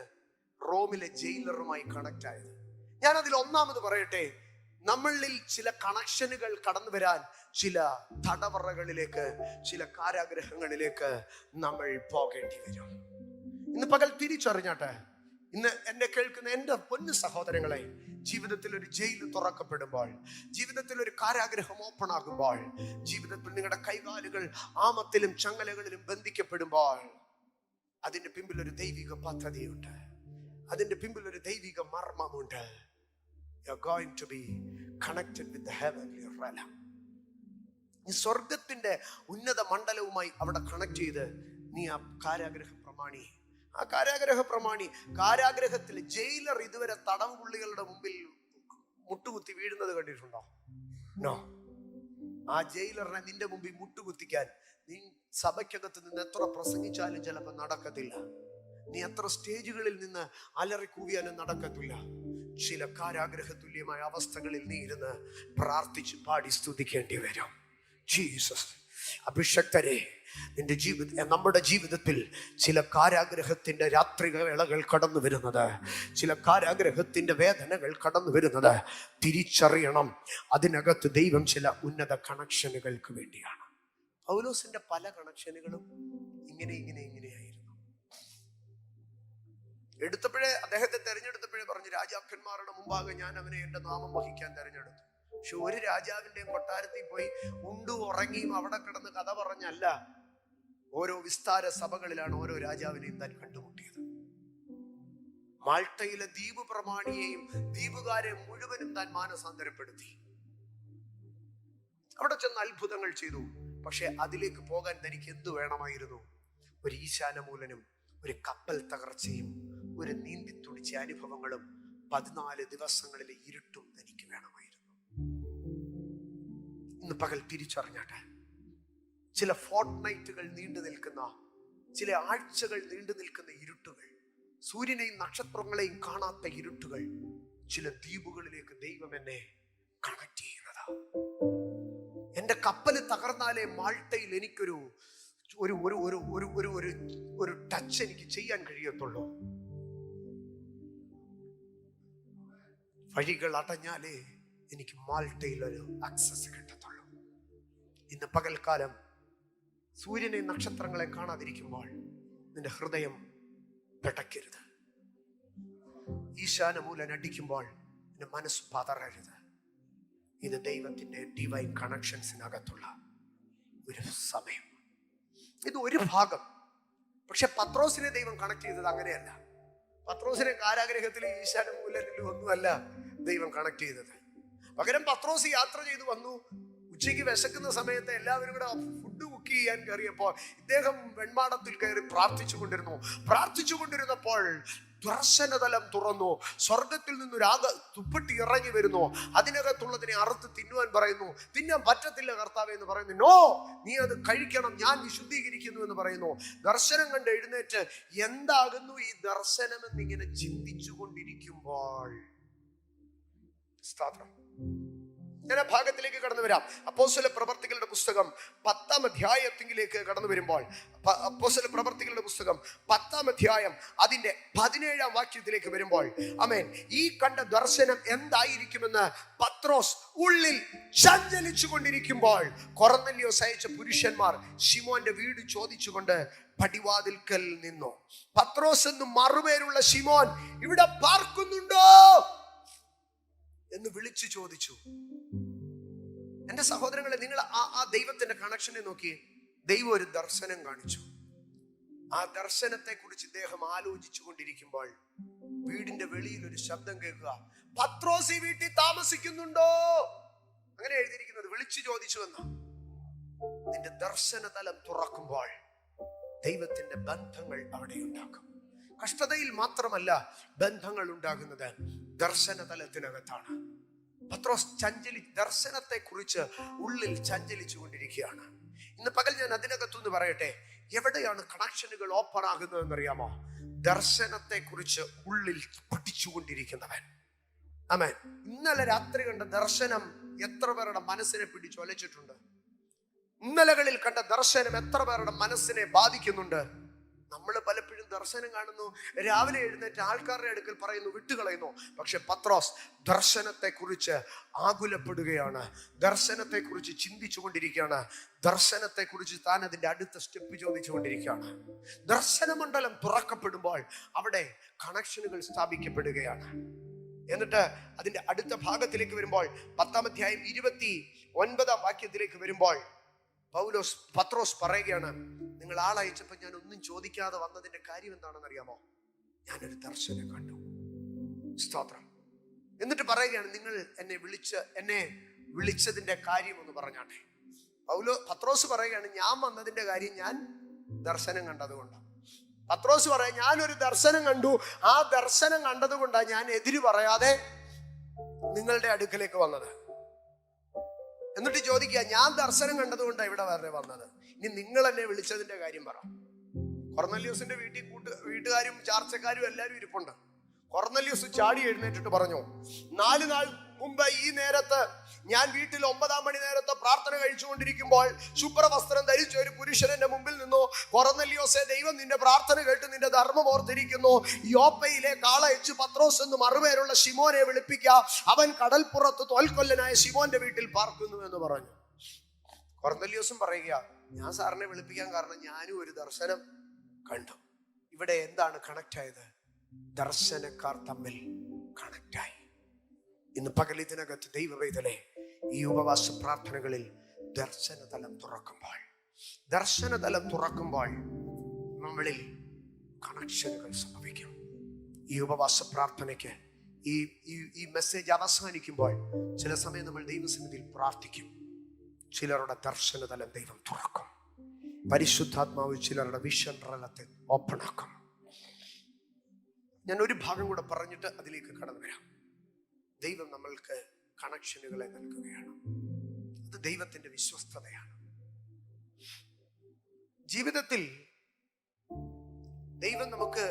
റോമിലെ ജയിലറുമായി കണക്ട് ആയത്. ഞാനതിൽ ഒന്നാമത് പറയട്ടെ, നമ്മളിൽ ചില കണക്ഷനുകൾ കടന്നു വരാൻ ചില തടവറകളിലേക്ക്, ചില കാരാഗ്രഹങ്ങളിലേക്ക് നമ്മൾ പോകേണ്ടി വരും. ഇന്ന് പകൽ തിരിച്ചറിഞ്ഞാട്ടെ, ഇന്ന് എന്നെ കേൾക്കുന്ന എൻ്റെ പൊന്നു സഹോദരങ്ങളെ, ജീവിതത്തിൽ ഒരു ജയിൽ തുറക്കപ്പെടുമ്പോൾ, ജീവിതത്തിൽ ഒരു കാരാഗ്രഹം ഓപ്പൺ ആകുമ്പോൾ, ജീവിതത്തിൽ നിങ്ങളുടെ കൈകാലുകൾ ആമത്തിലും ചങ്ങലകളിലും ബന്ധിക്കപ്പെടുമ്പോൾ, അതിന്റെ പിമ്പിൽ ഒരു ദൈവിക പദ്ധതിയുണ്ട്, അതിന്റെ പിമ്പിൽ ഒരു ദൈവിക മർമ്മമുണ്ട്. You're going to be connected with the heavenly realm. ഈ സ്വർഗത്തിന്റെ ഉന്നത മണ്ഡലവുമായി അവിടെ കണക്ട് ചെയ്ത് നീ ആ കാരാഗ്രഹ പ്രമാണി കാരാഗ്രഹത്തിൽ ജയിലർ ഇതുവരെ തടവുപുള്ളികളുടെ മുമ്പിൽ മുട്ടുകുത്തി വീഴുന്നത് കണ്ടിട്ടുണ്ടോ? നോ. ആ ജയിലറിനെ നിന്റെ മുമ്പിൽ മുട്ടുകുത്തിക്കാൻ നീ സഭയ്ക്കകത്ത് നിന്ന് എത്ര പ്രസംഗിച്ചാലും ചിലപ്പോൾ നടക്കത്തില്ല. നീ എത്ര സ്റ്റേജുകളിൽ നിന്ന് അലറിക്കൂവിയാലും നടക്കത്തില്ല. ചില കാരാഗ്രഹ തുല്യമായ അവസ്ഥകളിൽ നീ ഇരുന്ന് പ്രാർത്ഥിച്ച് പാടി സ്തുതിക്കേണ്ടി വരും. ജീസസ്. അഭിഷക്തരെ, നമ്മുടെ ജീവിതത്തിൽ ചില കാരാഗ്രഹത്തിന്റെ രാത്രിവേളകൾ കടന്നു വരുന്നത്, ചില കാരാഗ്രഹത്തിന്റെ വേദനകൾ കടന്നു വരുന്നത് തിരിച്ചറിയണം. അതിനകത്ത് ദൈവം ചില ഉന്നത കണക്ഷനുകൾക്ക് വേണ്ടിയാണ്. പൗലോസിന്റെ പല കണക്ഷനുകളും ഇങ്ങനെയായിരുന്നു. എടുത്തപ്പോഴേ അദ്ദേഹത്തെ തെരഞ്ഞെടുത്തപ്പോഴേ പറഞ്ഞു, രാജാക്കന്മാരുടെ മുമ്പാകെ ഞാൻ അവനെ എന്റെ നാമം വഹിക്കാൻ തെരഞ്ഞെടുത്തു. പക്ഷെ ഒരു രാജാവിന്റെയും കൊട്ടാരത്തിൽ പോയി ഉണ്ടു ഉറങ്ങിയും അവിടെ കിടന്ന് കഥ പറഞ്ഞല്ല, ഓരോ വിസ്താര സഭകളിലാണ് ഓരോ രാജാവിനെയും താൻ കണ്ടുമുട്ടിയത്. മാൾട്ടയിലെ ദ്വീപ് പ്രമാണിയെയും ദ്വീപുകാരെ മുഴുവനും താൻ മാനസാന്തരപ്പെടുത്തി. അവിടെ ചെന്ന് അത്ഭുതങ്ങൾ ചെയ്തു. പക്ഷെ അതിലേക്ക് പോകാൻ തനിക്ക് എന്തു വേണമായിരുന്നു? ഒരു ഈശാനമൂലനും ഒരു കപ്പൽ തകർച്ചയും ഒരു നീന്തി തുടിച്ച അനുഭവങ്ങളും 14 ദിവസങ്ങളിലെ ഇരുട്ടും തനിക്ക് വേണമായിരുന്നു. ഇന്ന് പകൽ തിരിച്ചറിഞ്ഞാട്ടെ, ചില ഫോർട്ട്നൈറ്റുകൾ നീണ്ടു നിൽക്കുന്ന, ചില ആഴ്ചകൾ നീണ്ടു നിൽക്കുന്ന ഇരുട്ടുകൾ, സൂര്യനെയും നക്ഷത്രങ്ങളെയും കാണാത്ത ഇരുട്ടുകൾ, ചില ദ്വീപുകളിലേക്ക് ദൈവം എന്നെ കണക്ട് ചെയ്യുന്നതാ. എന്റെ കപ്പൽ തകർന്നാലേ മാൾട്ടയിൽ എനിക്കൊരു ഒരു ഒരു ഒരു ഒരു ഒരു ഒരു ഒരു ടച്ച് എനിക്ക് ചെയ്യാൻ കഴിയത്തുള്ളൂ. വഴികൾ അടഞ്ഞാലേ എനിക്ക് മാൾട്ടയിൽ ഒരു ആക്സസ് കിട്ടത്തുള്ളൂ. ഇന്ന് പകൽക്കാലം സൂര്യനെ നക്ഷത്രങ്ങളെ കാണാതിരിക്കുമ്പോൾ നിന്റെ ഹൃദയം പെടക്കരുത്. ഈശാനമൂലൻ അടിക്കുമ്പോൾ നിന്റെ മനസ്സ് പതറരുത്. ഇത് ദൈവത്തിന്റെ ഡിവൈൻ കണക്ഷൻസിനകത്തുള്ള ഒരു സമയം. ഇത് ഒരു ഭാഗം. പക്ഷെ പത്രോസിനെ ദൈവം കണക്ട് ചെയ്തത് അങ്ങനെയല്ല. പത്രോസിനെ കാരാഗ്രഹത്തിൽ ഈശാനമൂലനിലും ഒന്നുമല്ല ദൈവം കണക്ട് ചെയ്തത്. പകരം പത്രോസ് യാത്ര ചെയ്ത് വന്നു. ഉച്ചയ്ക്ക് വിശക്കുന്ന സമയത്ത് എല്ലാവരും കൂടെ ഫുഡ് കുക്ക് ചെയ്യാൻ കയറിയപ്പോൾ ഇദ്ദേഹം വെൺമാടത്തിൽ കയറി പ്രാർത്ഥിച്ചുകൊണ്ടിരുന്നപ്പോൾ ദർശനതലം തുറന്നു. സ്വർഗത്തിൽ നിന്നൊരു തുപ്പട്ടി ഇറങ്ങി വരുന്നു. അതിനകത്തുള്ളതിനെ അറുത്ത് തിന്നുവാൻ പറയുന്നു. തിന്നാൻ പറ്റത്തില്ല കർത്താവേ എന്ന് പറയുന്നു. നോ, നീ അത് കഴിക്കണം, ഞാൻ വിശുദ്ധീകരിക്കുന്നു എന്ന് പറയുന്നു. ദർശനം കണ്ട് എഴുന്നേറ്റ് എന്താകുന്നു ഈ ദർശനം എന്നിങ്ങനെ ചിന്തിച്ചു കൊണ്ടിരിക്കുമ്പോൾ സ്തോത്രം. ഞാൻ ആ ഭാഗത്തിലേക്ക് കടന്നു വരാം. അപ്പോസ്തല പ്രവർത്തികളുടെ പുസ്തകം 10-ാം അധ്യായത്തിലേക്ക് കടന്നു വരുമ്പോൾ, അപ്പോസ്തല പ്രവർത്തികളുടെ പുസ്തകം 10-ാം അധ്യായം അതിന്റെ 17-ാം വാക്യത്തിലേക്ക് വരുമ്പോൾ, ആമേൻ, ഈ കണ്ട ദർശനം എന്തായിരിക്കുമെന്ന് പത്രോസ് ഉള്ളിൽ ചഞ്ചലിച്ചു കൊണ്ടിരിക്കുമ്പോൾ കൊർന്നല്യോസ് അയച്ച പുരുഷന്മാർ ശിമോന്റെ വീട് ചോദിച്ചുകൊണ്ട് പടിവാതിൽക്കൽ നിന്നു. പത്രോസ് എന്ന് മറുപേരുള്ള ശിമോൻ ഇവിടെ പാർക്കുന്നുണ്ടോ എന്ന് വിളിച്ചു ചോദിച്ചു. എന്റെ സഹോദരങ്ങളെ, നിങ്ങൾ ആ ദൈവത്തിന്റെ കണക്ഷനെ നോക്കി. ദൈവം ഒരു ദർശനം കാണിച്ചു. ആ ദർശനത്തെ കുറിച്ച് ഇദ്ദേഹം ആലോചിച്ചു കൊണ്ടിരിക്കുമ്പോൾ വീടിന്റെ വെളിയിൽ ഒരു ശബ്ദം കേൾക്കുക. പത്രോസ് ഈ വീട്ടിൽ താമസിക്കുന്നുണ്ടോ? അങ്ങനെ എഴുതിയിരിക്കുന്നത്. വിളിച്ചു ചോദിച്ചു എന്ന. നിന്റെ ദർശന തലം തുറക്കുമ്പോൾ ദൈവത്തിന്റെ ബന്ധങ്ങൾ അവിടെ ഉണ്ടാക്കും. കഷ്ടതയിൽ മാത്രമല്ല ബന്ധങ്ങൾ ഉണ്ടാകുന്നത്, ദർശന തലത്തിനകത്താണ്. പത്രോസ് ദർശനത്തെ കുറിച്ച് ഉള്ളിൽ ചഞ്ചലിച്ചു കൊണ്ടിരിക്കുകയാണ്. ഇന്ന് പകൽ ഞാൻ അതിനകത്തുനിന്ന് പറയട്ടെ, എവിടെയാണ് കണക്ഷനുകൾ ഓപ്പൺ ആകുന്നതെന്ന് അറിയാമോ? ദർശനത്തെ കുറിച്ച് ഉള്ളിൽ പഠിച്ചുകൊണ്ടിരിക്കുന്നവൻ. ആമേൻ. ഇന്നലെ രാത്രി കണ്ട ദർശനം എത്ര പേരുടെ മനസ്സിനെ പിടിച്ചൊലച്ചിട്ടുണ്ട്? ഇന്നലകളിൽ കണ്ട ദർശനം എത്ര പേരുടെ മനസ്സിനെ ബാധിക്കുന്നുണ്ട്? നമ്മൾ പലപ്പോഴും ദർശനം കാണുന്നു, രാവിലെ എഴുന്നേറ്റ് ആൾക്കാരുടെ അടുക്കൽ പറയുന്നു, വിട്ടുകളയുന്നു. പക്ഷെ പത്രോസ് ദർശനത്തെ കുറിച്ച് ആകുലപ്പെടുകയാണ്, ദർശനത്തെ കുറിച്ച് ചിന്തിച്ചു കൊണ്ടിരിക്കുകയാണ്, ദർശനത്തെ കുറിച്ച് താൻ അതിന്റെ അടുത്ത സ്റ്റെപ്പ് ചോദിച്ചു കൊണ്ടിരിക്കുകയാണ്. ദർശനമണ്ഡലം തുറക്കപ്പെടുമ്പോൾ അവിടെ കണക്ഷനുകൾ സ്ഥാപിക്കപ്പെടുകയാണ്. എന്നിട്ട് അതിന്റെ അടുത്ത ഭാഗത്തിലേക്ക് വരുമ്പോൾ 10-ാം അധ്യായം 29-ാം വാക്യത്തിലേക്ക് വരുമ്പോൾ പത്രോസ് പറയുകയാണ്, നിങ്ങൾ ആളയച്ചപ്പോൾ ഞാൻ ഒന്നും ചോദിക്കാതെ വന്നതിന്റെ കാര്യം എന്താണെന്ന് അറിയാമോ? ഞാനൊരു ദർശനം കണ്ടു. സ്തോത്രം. എന്നിട്ട് പറയുകയാണ്, നിങ്ങൾ എന്നെ വിളിച്ചതിന്റെ കാര്യം ഒന്ന് പറഞ്ഞാട്ടെ. പത്രോസ് പറയുകയാണ്, ഞാൻ വന്നതിന്റെ കാര്യം ഞാൻ ദർശനം കണ്ടതുകൊണ്ടാണ്. പത്രോസ് പറയാം, ഞാനൊരു ദർശനം കണ്ടു, ആ ദർശനം കണ്ടത് കൊണ്ടാണ് ഞാൻ എതിര് പറയാതെ നിങ്ങളുടെ അടുക്കലേക്ക് വന്നത്. എന്നിട്ട് ചോദിക്കുക, ഞാൻ ദർശനം കണ്ടതുകൊണ്ടാണ് ഇവിടെ വരെ വന്നത്, ഇനി നിങ്ങൾ എന്നെ വിളിച്ചതിന്റെ കാര്യം പറ. കൊർന്നല്യോസിന്റെ വീട്ടുകാരും ചാർച്ചക്കാരും എല്ലാവരും ഇരിപ്പുണ്ട്. കൊർന്നല്യോസ് ചാടി എഴുന്നേറ്റിട്ട് പറഞ്ഞു, 4 നാൾ മുമ്പ് ഈ നേരത്ത് ഞാൻ വീട്ടിൽ 9-ാം മണി നേരത്ത് പ്രാർത്ഥന കഴിച്ചുകൊണ്ടിരിക്കുമ്പോൾ ശുഭ്രവസ്ത്രം ധരിച്ച ഒരു പുരുഷൻ എന്റെ മുമ്പിൽ നിന്നു. കൊർന്നല്യോസേ, ദൈവം നിന്റെ പ്രാർത്ഥന കേട്ട് നിന്റെ ധർമ്മം ഓർത്തിരിക്കുന്നു. യോപ്പയിലെ കാളയച്ച് പത്രോസ് എന്ന് മറുപേരുള്ള ശിമോനെ വിളിപ്പിക്കുക, അവൻ കടൽപ്പുറത്ത് തോൽക്കൊല്ലനായ ശിമോന്റെ വീട്ടിൽ പാർക്കുന്നു എന്ന് പറഞ്ഞു. കൊർന്നല്യോസും പറയുക, ഞാൻ സാറിനെ വിളിപ്പിക്കാൻ കാരണം ഞാനും ഒരു ദർശനം കണ്ടു. ഇവിടെ എന്താണ് കണക്ട് ആയത്? ദർശനക്കാർ തമ്മിൽ കണക്റ്റായി. ഇന്ന് പകൽ ഇതിനകത്ത് ദൈവവേദനെ ഈ ഉപവാസ പ്രാർത്ഥനകളിൽ ദർശനതലം തുറക്കുമ്പോൾ നമ്മളിൽ കണക്ഷനുകൾ സംഭവിക്കും. ഈ ഉപവാസ പ്രാർത്ഥനയ്ക്ക് ഈ മെസ്സേജ് അവസാനിക്കുമ്പോൾ ചില സമയം നമ്മൾ ദൈവസന്നിധിയിൽ പ്രാർത്ഥിക്കും. ചിലരുടെ ദർശനതലം ദൈവം തുറക്കും. പരിശുദ്ധാത്മാവ് ചിലരുടെ വിഷൻ തലത്തെ ഓപ്പൺ ആക്കും. ഞാൻ ഒരു ഭാഗം കൂടെ പറഞ്ഞിട്ട് അതിലേക്ക് കടന്നു വരാം. ദൈവം നമ്മൾക്ക് കണക്ഷനുകളെ നൽകുകയാണ്. അത് ദൈവത്തിന്റെ വിശ്വസ്തതയാണ്. ജീവിതത്തിൽ ദൈവം നമുക്ക്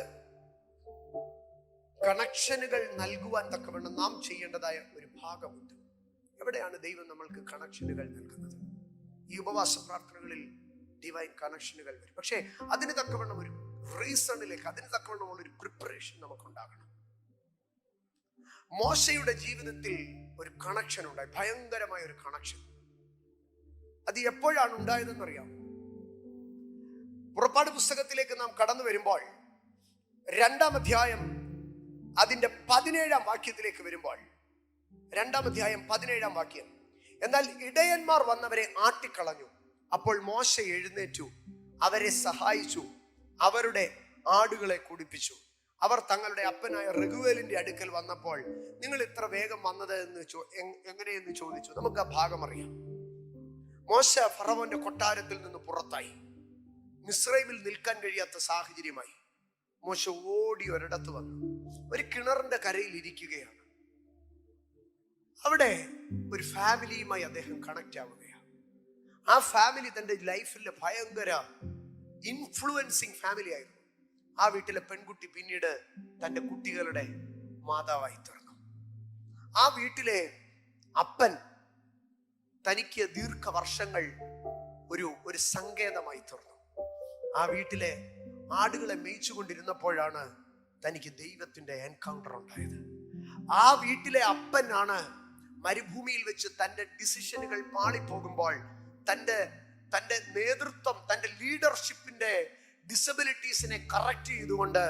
കണക്ഷനുകൾ നൽകുവാൻ തക്കവണ്ണം നാം ചെയ്യേണ്ടതായ ഒരു ഭാഗമുണ്ട്. എവിടെയാണ് ദൈവം നമ്മൾക്ക് കണക്ഷനുകൾ നൽകുന്നത്? ഈ ഉപവാസ പ്രാർത്ഥനകളിൽ ഡിവൈൻ കണക്ഷനുകൾ വരും. പക്ഷേ അതിന് തക്കവണ്ണം ഒരു റീസണിലേക്ക്, അതിന് തക്കവണ്ണമുള്ള ഒരു പ്രിപ്പറേഷൻ നമുക്കുണ്ടാകണം. മോശയുടെ ജീവിതത്തിൽ ഒരു കണക്ഷൻ ഉണ്ടായി, ഭയങ്കരമായ ഒരു കണക്ഷൻ. അത് എപ്പോഴാണ് ഉണ്ടായതെന്നറിയാം? പുറപ്പാട് പുസ്തകത്തിലേക്ക് നാം കടന്നു വരുമ്പോൾ 2-ാം അധ്യായം അതിന്റെ 17-ാം വാക്യത്തിലേക്ക് വരുമ്പോൾ, 2-ാം അധ്യായം 17-ാം വാക്യം, എന്നാൽ ഇടയന്മാർ വന്നവരെ ആട്ടിക്കളഞ്ഞു. അപ്പോൾ മോശ എഴുന്നേറ്റു, അവരെ സഹായിച്ചു, അവരുടെ ആടുകളെ കുടിപ്പിച്ചു. അവർ തങ്ങളുടെ അപ്പനായ റെഗുവേലിന്റെ അടുക്കൽ വന്നപ്പോൾ, നിങ്ങൾ ഇത്ര വേഗം വന്നത് എങ്ങനെയെന്ന് ചോദിച്ചു. നമുക്ക് ആ ഭാഗം അറിയാം. മോശ ഫറവോന്റെ കൊട്ടാരത്തിൽ നിന്ന് പുറത്തായി. മിസ്രൈമിൽ നിൽക്കാൻ കഴിയാത്ത സാഹചര്യമായി. മോശ ഓടി ഒരിടത്ത് വന്നു, ഒരു കിണറിന്റെ കരയിൽ ഇരിക്കുകയാണ്. അവിടെ ഒരു ഫാമിലിയുമായി അദ്ദേഹം കണക്ട് ആവുകയാണ്. ആ ഫാമിലി തന്റെ ലൈഫിലെ ഭയങ്കര ഇൻഫ്ലുവൻസിങ് ഫാമിലി ആയിരുന്നു. ആ വീട്ടിലെ പെൺകുട്ടി പിന്നീട് തന്റെ കുട്ടികളുടെ മാതാവായി തീർന്നു. ആ വീട്ടിലെ അപ്പൻ തനിക്ക് ദീർഘവർഷങ്ങൾ ഒരു സങ്കേതമായി തീർന്നു. ആ വീട്ടിലെ ആടുകളെ മേയിച്ചുകൊണ്ടിരുന്നപ്പോഴാണ് തനിക്ക് ദൈവത്തിന്റെ എൻകൗണ്ടർ ഉണ്ടായത്. ആ വീട്ടിലെ അപ്പനാണ് മരുഭൂമിയിൽ വെച്ച് തന്റെ ഡിസിഷനുകൾ പാളിപ്പോകുമ്പോൾ തന്റെ നേതൃത്വം, തന്റെ ലീഡർഷിപ്പിന്റെ ഡിസബിലിറ്റീസിനെ കറക്റ്റ് ചെയ്തുകൊണ്ട്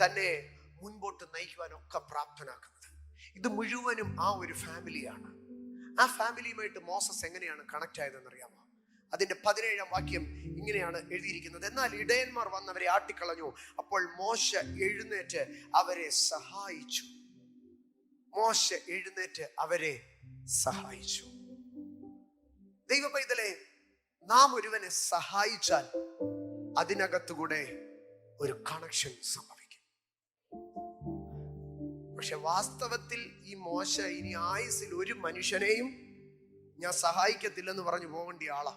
തന്നെ മുൻപോട്ട് നയിക്കുവാനൊക്കെ പ്രാപ്തനാക്കുന്നത്. ഇത് മുഴുവനും ആ ഒരു ഫാമിലിയാണ്. ആ ഫാമിലിയുമായിട്ട് മോസസ് എങ്ങനെയാണ് കണക്ട് ആയതെന്നറിയാമോ? അതിന്റെ 17-ാം വാക്യം ഇങ്ങനെയാണ് എഴുതിയിരിക്കുന്നത്. എന്നാൽ ഇടയന്മാർ വന്നവരെ ആട്ടിക്കളഞ്ഞു. അപ്പോൾ മോശ എഴുന്നേറ്റ് അവരെ സഹായിച്ചു. മോശ എഴുന്നേറ്റ് അവരെ സഹായിച്ചു. ദൈവ പൈതലേ, നാം ഒരുവനെ സഹായിച്ചാൽ അതിനകത്തുകൂടെ ഒരു കണക്ഷൻ സംഭവിക്കും. പക്ഷെ വാസ്തവത്തിൽ ഈ മോശ ഇനി ആയുസിൽ ഒരു മനുഷ്യനെയും ഞാൻ സഹായിക്കത്തില്ലെന്ന് പറഞ്ഞു പോകേണ്ട ആളാ.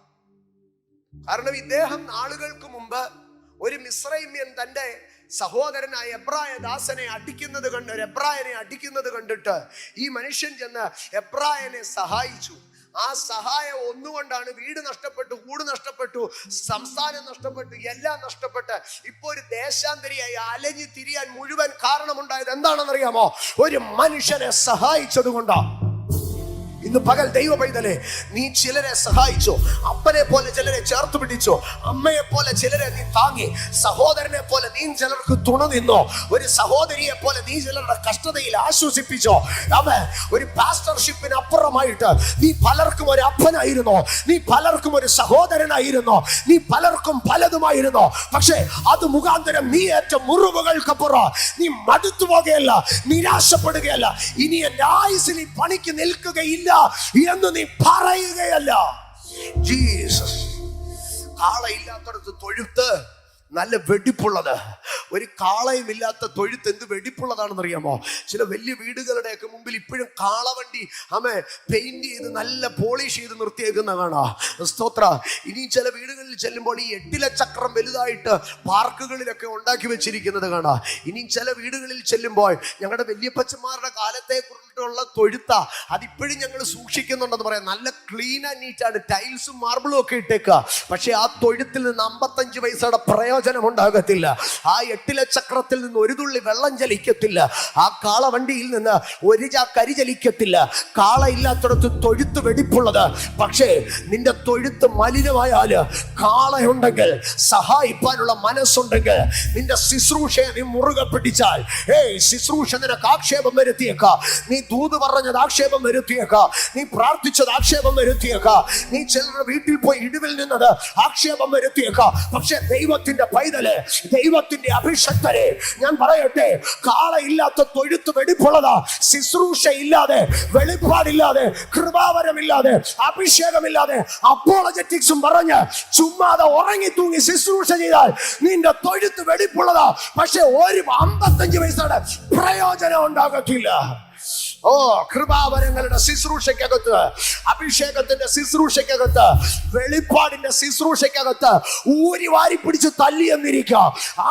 കാരണം ഇദ്ദേഹം നാളുകൾക്ക് മുമ്പ് ഒരു മിസ്രൈമ്യൻ തന്റെ സഹോദരനായ എബ്രായ ദാസനെ എബ്രായനെ അടിക്കുന്നത് കണ്ടിട്ട് ഈ മനുഷ്യൻ ചെന്ന് എബ്രായനെ സഹായിച്ചു. ആ സഹായം ഒന്നുകൊണ്ടാണ് വീട് നഷ്ടപ്പെട്ടു, കൂട് നഷ്ടപ്പെട്ടു, സംസ്ഥാനം നഷ്ടപ്പെട്ടു, എല്ലാം നഷ്ടപ്പെട്ട് ഇപ്പൊ ഒരു ദേശാന്തരിയായി അലഞ്ഞു തിരിയാൻ മുഴുവൻ കാരണമുണ്ടായത് എന്താണെന്നറിയാമോ? ഒരു മനുഷ്യനെ സഹായിച്ചത് കൊണ്ടാണ്. ഇന്ന് പകൽ ദൈവ പൈതലേ, നീ ചിലരെ സഹായിച്ചോ, അപ്പനെ പോലെ ചിലരെ ചേർത്ത് പിടിച്ചോ, അമ്മയെ പോലെ ചിലരെ നീ താങ്ങി, സഹോദരനെ പോലെ നീ ചിലർക്ക് തുണ നിന്നോ, ഒരു സഹോദരിയെ പോലെ നീ ചിലരുടെ കഷ്ടതയിൽ ആശ്വസിപ്പിച്ചോ. ഒരു പാസ്റ്റർഷിപ്പിന് അപ്പുറമായിട്ട് നീ പലർക്കും ഒരു അപ്പനായിരുന്നോ, നീ പലർക്കും ഒരു സഹോദരനായിരുന്നോ, നീ പലർക്കും പലതുമായിരുന്നോ. പക്ഷേ അത് മുഖാന്തരം നീ ഏറ്റ മുറിവുകൾക്കപ്പുറം നീ മടുത്തു പോകുകയല്ല, നിരാശപ്പെടുകയല്ല, ഇനി എന്റെ ആയുസ്സിൽ ഈ പണിക്ക് നിൽക്കുകയില്ല എന്ന് നീ പറയുകയല്ല. ജീസസ്. കാളയില്ലാത്തടത്ത് തൊഴുത്ത് നല്ല വെടിപ്പുള്ളത്. ഒരു കാളയും ഇല്ലാത്ത തൊഴുത്ത് എന്ത് വെടിപ്പുള്ളതാണെന്ന് അറിയാമോ? ചില വലിയ വീടുകളുടെയൊക്കെ മുമ്പിൽ ഇപ്പോഴും കാളവണ്ടി പെയിന്റ് ചെയ്ത് നല്ല പോളിഷ് ചെയ്ത് നിർത്തിയേക്കുന്ന കാണാം. സ്തോത്ര. ഇനി ചില വീടുകളിൽ ചെല്ലുമ്പോൾ ഈ 8 ചക്രം വലുതായിട്ട് പാർക്കുകളിലൊക്കെ ഉണ്ടാക്കി വെച്ചിരിക്കുന്നത് കാണാം. ഇനി ചില വീടുകളിൽ ചെല്ലുമ്പോൾ ഞങ്ങളുടെ വല്യപ്പച്ചന്മാരുടെ കാലത്തെ കുറിച്ചുള്ള തൊഴുത്ത അതിപ്പോഴും ഞങ്ങൾ സൂക്ഷിക്കുന്നുണ്ടെന്ന് പറയാം. നല്ല ക്ലീൻ ആൻഡ് നീറ്റാണ്, ടൈൽസും മാർബിളും ഒക്കെ ഇട്ടേക്കുക. പക്ഷെ ആ തൊഴുത്തിൽ നിന്ന് 55 പൈസയുടെ പ്രയോജനം ഉണ്ടാകത്തില്ല. ആ 8 ചക്രത്തിൽ നിന്ന് ഒരു തുള്ളി വെള്ളം ചലിക്കത്തില്ല. ആ കാളവണ്ടിയിൽ നിന്ന് ഒരു ചാക്കരി ചലിക്കത്തില്ല. കാള ഇല്ലാത്തിടത്ത് തൊഴുത്ത് വെടിപ്പുള്ളത്. പക്ഷേ നിന്റെ തൊഴുത്ത് മലിനമായാല് കാളയുണ്ടെങ്കിൽ, സഹായിപ്പാനുള്ള മനസ്സുണ്ടെങ്കിൽ, നിന്റെ ശുശ്രൂഷയെ നീ മുറുകെ പിടിച്ചാൽ, ശുശ്രൂഷ നിനക്ക് ആക്ഷേപം വരുത്തിയേക്കാം, നീ ദൂത് പറഞ്ഞത് ആക്ഷേപം വരുത്തിയേക്കാം, നീ പ്രാർത്ഥിച്ചത് ആക്ഷേപം വരുത്തിയേക്കാം, നീ ചിലരുടെ വീട്ടിൽ പോയി ഇടിവിൽ നിന്നത് ആക്ഷേപം വരുത്തിയേക്കാം. പക്ഷെ ദൈവത്തിന്റെ പൈതല്, ദൈവത്തിന്റെ അഭിഷക്തരെ, ഞാൻ പറയട്ടെ, കാളയില്ലാത്ത തൊഴുത്ത് വെടിപ്പുള്ളതാ. ശുശ്രൂഷ ഇല്ലാതെ, വെളിപ്പാടില്ലാതെ, കൃപാവരമില്ലാതെ, അഭിഷേകമില്ലാതെ, അപ്പോളജറ്റിക്സും പറഞ്ഞ് ചുമ്മാതെ ഉറങ്ങി തൂങ്ങി ശുശ്രൂഷ ചെയ്താൽ നിന്റെ തൊഴുത്ത് വെടിപ്പുള്ളതാ. പക്ഷെ ഒരു 55 പൈസയുടെ പ്രയോജനം ഉണ്ടാകത്തില്ല. കൃപാവരങ്ങളുടെ ശുശ്രൂഷയ്ക്കകത്ത്, അഭിഷേകത്തിന്റെ ശുശ്രൂഷയ്ക്കകത്ത്, വെളിപ്പാടിന്റെ ശുശ്രൂഷയ്ക്കകത്ത് ഊരി വാരി പിടിച്ച് തല്ലിയെന്നിരിക്കുക,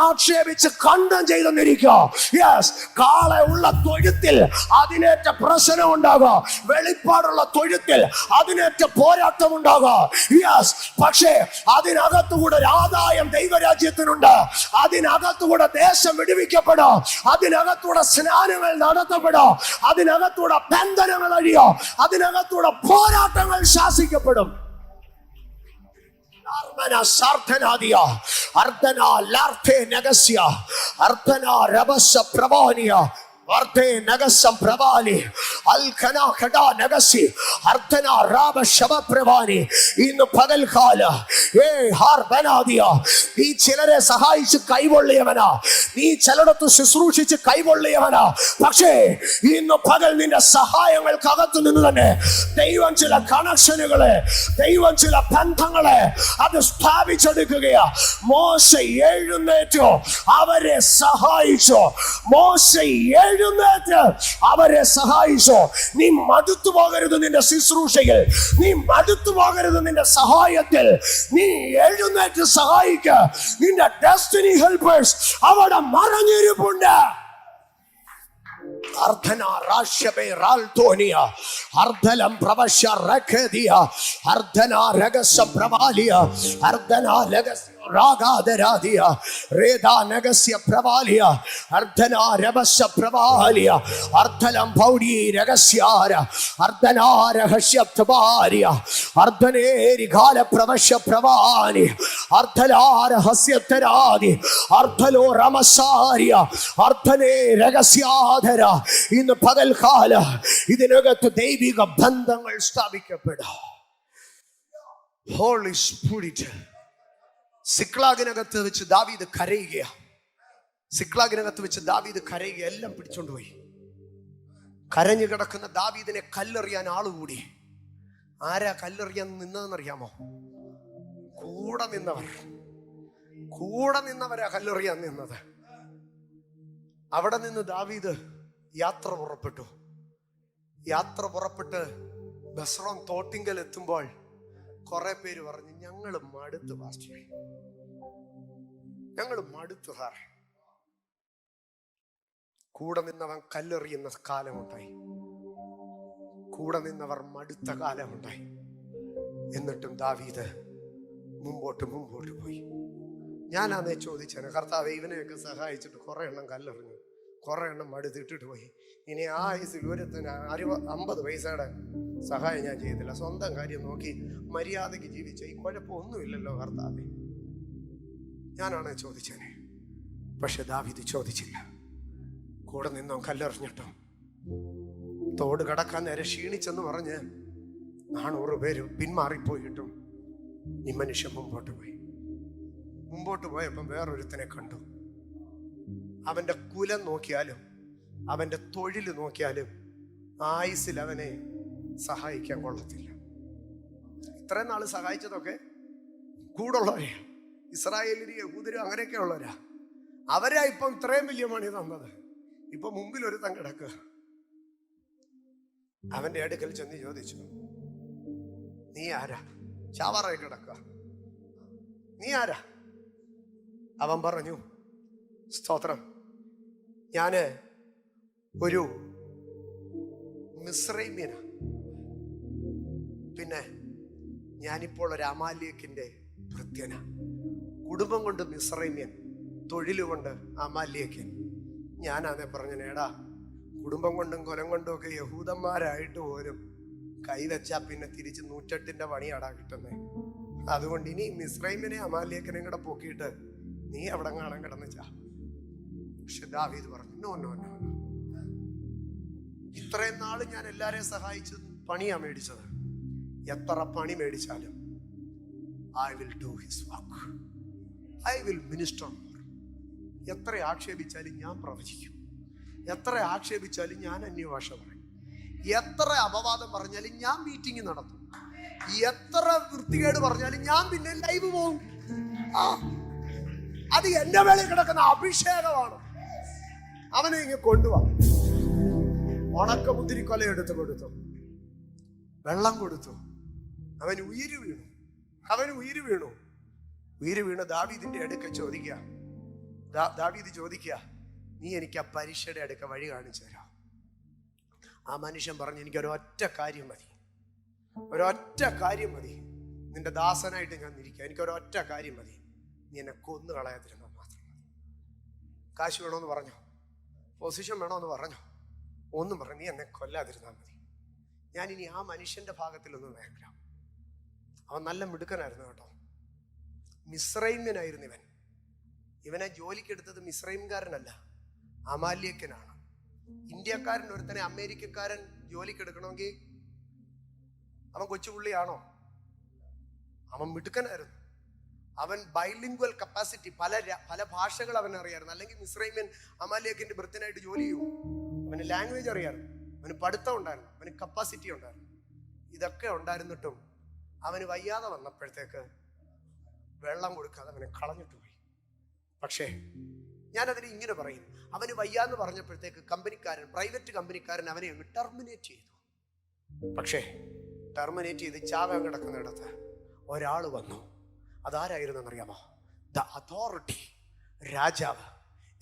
ആക്ഷേപിച്ച് കണ്ടം ചെയ്തെന്നിരിക്കുക. യെസ്, കാള ഉള്ള തൊഴുത്തിൽ അതിനേറ്റ പ്രശ്നം ഉണ്ടാകുക, വെളിപ്പാടുള്ള തൊഴുത്തിൽ അതിനേറ്റ പോരാട്ടം ഉണ്ടാകുക. യെസ്, പക്ഷേ അതിനകത്തുകൂടെ ഒരു ആദായം ദൈവരാജ്യത്തിനുണ്ട്. അതിനകത്തുകൂടെ ദേശം വിടുവിക്കപ്പെടും, അതിനകത്തൂടെ സ്നാനങ്ങൾ നടത്തപ്പെടും, അതിനകത്തൂടെ ബന്ധനങ്ങൾ അഴിയോ, അതിനകത്തൂടെ പോരാട്ടങ്ങൾ ശാസിക്കപ്പെടും. ഇന്ന് പകൽക്കാല നീ ചിലരെ സഹായിച്ച് കൈവൊള്ളിയവനാ, നീ ചിലടത്ത് ശുശ്രൂഷിച്ച് കൈവൊള്ളിയവനാ. പക്ഷേ ഇന്ന് പകൽ നിന്റെ സഹായങ്ങൾക്കകത്തു നിന്ന് തന്നെ ദൈവം ചില കണക്ഷനുകളെ, ദൈവം ചില ബന്ധങ്ങളെ അത് സ്ഥാപിച്ചെടുക്കുകയാ. മോശ എഴുന്നേറ്റോ, അവരെ സഹായിച്ചോ. മോശ എഴുന്നേറ്റ് അവരെ സഹായിച്ചോ. നീ മടുത്തു പോകരുത് നിന്റെ ശുശ്രൂഷയിൽ, നീ മടുത്തു പോകരുത് നിന്റെ സഹായത്തിൽ. നീ എഴുന്നേറ്റ് സഹായിക്ക. നിന്റെ ഡെസ്റ്റിനി ഹെൽപ്പേഴ്സ് അവിടെ മറഞ്ഞിരിപ്പുണ്ട്. അർദ്ധന രാശബേ റാൽതോനിയ അർദ്ധലം പ്രവശ്യ രഖദിയ അർദ്ധന രഗസ പ്രവാലിയ അർദ്ധന ലഗസ് രാഗാദരാദിയ രേദാ നഗസ്യ പ്രവാലിയ അർദ്ധന രവസ്യ പ്രവാലിയ അർദ്ധലം ഭൗഡി രഗസ്യാര അർദ്ധന രഹസ്യ പ്രവാലിയ അർദ്ധനേരി കാല പ്രവശ്യ പ്രവാലി അർദ്ധലാര ഹസ്യത്തരാദി അർദ്ധലോ രമസാരിയ അർദ്ധനേ രഹസ്യാധര. ഇന്ന് പകൽക്കാല ഇതിനകത്ത് ദൈവിക ബന്ധങ്ങൾ സ്ഥാപിക്കപ്പെടാം. Holy spirit. സിക്ലാഗിനകത്ത് വെച്ച് ദാവീദ് കരയുകയാ. സിക്ലാഗിനകത്ത് വെച്ച് ദാവീദ് കരയുക, എല്ലാം പിടിച്ചോണ്ടുപോയി. കരഞ്ഞു കിടക്കുന്ന ദാവീദിനെ കല്ലെറിയാൻ ആളുകൂടി. ആരാ കല്ലെറിയാൻ നിന്നതെന്നറിയാമോ? കൂടെ നിന്നവരാ കല്ലെറിയാൻ നിന്നത്. അവിടെ നിന്ന് ദാവീദ് യാത്ര പുറപ്പെട്ട് ബസ്രോൻ തോട്ടിങ്കൽ എത്തുമ്പോൾ കുറെ പേര് പറഞ്ഞു, ഞങ്ങൾ മടുത്തു പാസ്റ്ററെ, ഞങ്ങൾ മടുത്തു സാറേ. കൂടെ നിന്നവൻ കല്ലെറിയുന്ന കാലമുണ്ടായി, കൂടെ നിന്നവർ മടുത്ത കാലമുണ്ടായി. എന്നിട്ടും ദാവീദ് മുമ്പോട്ട് പോയി. ഞാനാന്നേ ചോദിച്ചേനെ, കർത്താവേ ഇവനെയൊക്കെ സഹായിച്ചിട്ട് കുറെ എണ്ണം കല്ലെറിഞ്ഞു, കുറെ എണ്ണം മടുത്തിട്ടിട്ട് പോയി. ഇനി ആ ആയുസിൽ ഒരുത്തിന് 50 പൈസയുടെ സഹായം ഞാൻ ചെയ്തില്ല, സ്വന്തം കാര്യം നോക്കി മര്യാദയ്ക്ക് ജീവിച്ച ഈ കുഴപ്പമൊന്നുമില്ലല്ലോ കർത്താവേ. ഞാനാണ് ചോദിച്ചേനെ. പക്ഷെ ദാവീദ് ചോദിച്ചില്ല. കൂടെ നിന്നോ കല്ലെറിഞ്ഞിട്ടും തോട് കടക്കാൻ നേരെ ക്ഷീണിച്ചെന്ന് പറഞ്ഞ് 400 പേര് പിന്മാറിപ്പോയിട്ടും ഈ മനുഷ്യൻ മുമ്പോട്ട് പോയപ്പം വേറൊരുത്തനെ കണ്ടു. അവന്റെ കുലം നോക്കിയാലും അവന്റെ തൊഴിൽ നോക്കിയാലും ആയുസിൽ അവനെ സഹായിക്കാൻ കൊള്ളത്തില്ല. ഇത്രയും നാള് സഹായിച്ചതൊക്കെ കൂടുള്ളവരാ, ഇസ്രായേലിന് യഹൂദരും അങ്ങനെയൊക്കെ ഉള്ളവരാ. അവരാ ഇപ്പം ഇത്രയും വലിയ മണി തന്നത്. ഇപ്പൊ മുമ്പിൽ ഒരുത്തൻ കിടക്കുക. അവന്റെ അടുക്കൽ ചെന്ന് ചോദിച്ചു, നീ ആരാ? ചാവാറായി കിടക്കുക, നീ ആരാ? അവൻ പറഞ്ഞു, സ്തോത്രം, ഞാന് ഒരു മിസ്രൈമ്യന, പിന്നെ ഞാനിപ്പോൾ ഒരു അമാലേക്കിന്റെ ഭൃത്യന. കുടുംബം കൊണ്ട് മിസ്രൈമ്യൻ, തൊഴിലുകൊണ്ട് അമാല്യക്കൻ. ഞാനതേ പറഞ്ഞേടാ, കുടുംബം കൊണ്ടും കൊലം കൊണ്ടും ഒക്കെ യഹൂദന്മാരായിട്ട് പോലും കൈവച്ചാ പിന്നെ തിരിച്ച് 108 പണിയാടാ കിട്ടുന്നേ. അതുകൊണ്ട് ഇനി മിസ്രൈമിനെ അമാല്യക്കനെയും കൂടെ പൊക്കിയിട്ട് നീ അവിടെ കാണാൻ കിടന്നുച്ചാ. പക്ഷെ ദാവീദ് പറഞ്ഞു, നോ നോ നോ, ഇത്രയും നാള് ഞാൻ എല്ലാരെയും സഹായിച്ചത് പണിയാ മേടിച്ചത്. എത്ര പണി മേടിച്ചാലും I will do his work. I will minister more. എത്ര ആക്ഷേപിച്ചാലും ഞാൻ പ്രവചിക്കും. എത്ര ആക്ഷേപിച്ചാലും ഞാൻ അന്യഭാഷ പറയും. എത്ര അപവാദം പറഞ്ഞാലും ഞാൻ മീറ്റിംഗ് നടത്തും. എത്ര വൃത്തികേട് പറഞ്ഞാലും ഞാൻ പിന്നെ ലൈവ് പോകും. അത് എന്റെ മേളിൽ കിടക്കുന്ന അഭിഷേകമാണ്. അവനെ ഇങ്ങ് കൊണ്ടുപോവാ. ഉണക്ക മുന്തിരിക്കൊല എടുത്ത് കൊടുത്തു, വെള്ളം കൊടുത്തു. അവൻ ഉയിര് വീണു. ദാവീദിന്റെ അടുക്ക ചോദിക്കുക, ദാവീദ് ചോദിക്കുക, നീ എനിക്ക് ആ പരീക്ഷയുടെ അടുക്ക വഴി കാണിച്ചു തരാം. ആ മനുഷ്യൻ പറഞ്ഞു, എനിക്ക് ഒരൊറ്റ കാര്യം മതി, നിന്റെ ദാസനായിട്ട് ഞാൻ ഇരിക്കുക. എനിക്ക് ഒരൊറ്റ കാര്യം മതി, നീ എന്നെ കൊന്നു കളയാതിരുന്നാൽ മാത്രം മതി. കാശ് വേണമെന്ന് പറഞ്ഞോ, പൊസിഷൻ വേണമെന്ന് പറഞ്ഞോ, ഒന്നും പറഞ്ഞു, നീ എന്നെ കൊല്ലാതിരുന്നാൽ മതി. ഞാനിനി ആ മനുഷ്യന്റെ ഭാഗത്തിലൊന്നും വേണ്ട. അവൻ നല്ല മിടുക്കനായിരുന്നു കേട്ടോ. മിസ്രൈമ്യനായിരുന്നു ഇവൻ. ഇവനെ ജോലിക്കെടുത്തത് മിസ്രൈംകാരനല്ല, അമാല്യക്കനാണ്. ഇന്ത്യക്കാരൻ ഒരുത്തനെ അമേരിക്കക്കാരൻ ജോലിക്കെടുക്കണമെങ്കിൽ അവൻ കൊച്ചുപുള്ളിയാണോ? അവൻ മിടുക്കനായിരുന്നു. അവൻ ബൈലിംഗ്വൽ കപ്പാസിറ്റി, പല ഭാഷകൾ അവൻ അറിയായിരുന്നു. അല്ലെങ്കിൽ മിസ്രൈമ്യൻ അമാല്യക്കിന്റെ വൃത്തിനായിട്ട് ജോലി ചെയ്യും. അവന് ലാംഗ്വേജ് അറിയാമായിരുന്നു, അവന് പഠിത്തം ഉണ്ടായിരുന്നു, അവന് കപ്പാസിറ്റി ഉണ്ടായിരുന്നു. ഇതൊക്കെ ഉണ്ടായിരുന്നിട്ടും അവന് വയ്യാതെ വന്നപ്പോഴത്തേക്ക് വെള്ളം കൊടുക്കാതെ അവനെ കളഞ്ഞിട്ട് പോയി. പക്ഷേ ഞാനതിന് ഇങ്ങനെ പറയും, അവന് വയ്യാന്ന് പറഞ്ഞപ്പോഴത്തേക്ക് പ്രൈവറ്റ് കമ്പനിക്കാരൻ അവനെ അങ്ങ് ടെർമിനേറ്റ് ചെയ്തു. പക്ഷേ ടെർമിനേറ്റ് ചെയ്ത് ചാകാൻ കിടക്കുന്നിടത്ത് ഒരാൾ വന്നു. അതാരായിരുന്നെന്നറിയാമോ? ദ അതോറിറ്റി, രാജാവ്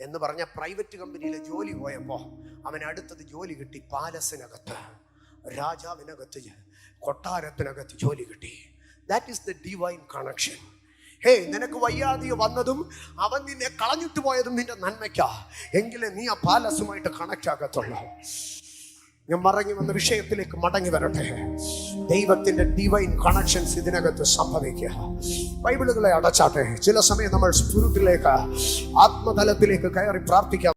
എന്ന് പറഞ്ഞ പ്രൈവറ്റ് കമ്പനിയിലെ ജോലി പോയപ്പോ അവൻ അടുത്തത് ജോലി കിട്ടി. പാലസിനകത്ത്, രാജാവിനകത്ത്, കൊട്ടാരത്തിനകത്ത് ജോലി കിട്ടി. That is the divine connection. നിനക്ക് വയ്യാതെ വന്നതും അവൻ നിന്നെ കളഞ്ഞിട്ട് പോയതും നിന്റെ നന്മയ്ക്കാ. എങ്കിലേ നീ ആ പാലസുമായിട്ട് കണക്ട് ആകത്തുള്ളൂ. ഞാൻ മടങ്ങി വന്ന വിഷയത്തിലേക്ക് മടങ്ങി വരട്ടെ. ദൈവത്തിന്റെ ഡിവൈൻ കണക്ഷൻസ് ഇതിനകത്ത് സംഭവിക്കുക. ബൈബിളുകളെ അടച്ചാട്ടെ. ചില സമയം നമ്മൾ സ്പിരിറ്റിലേക്ക്, ആത്മതലത്തിലേക്ക് കയറി പ്രാർത്ഥിക്കാം.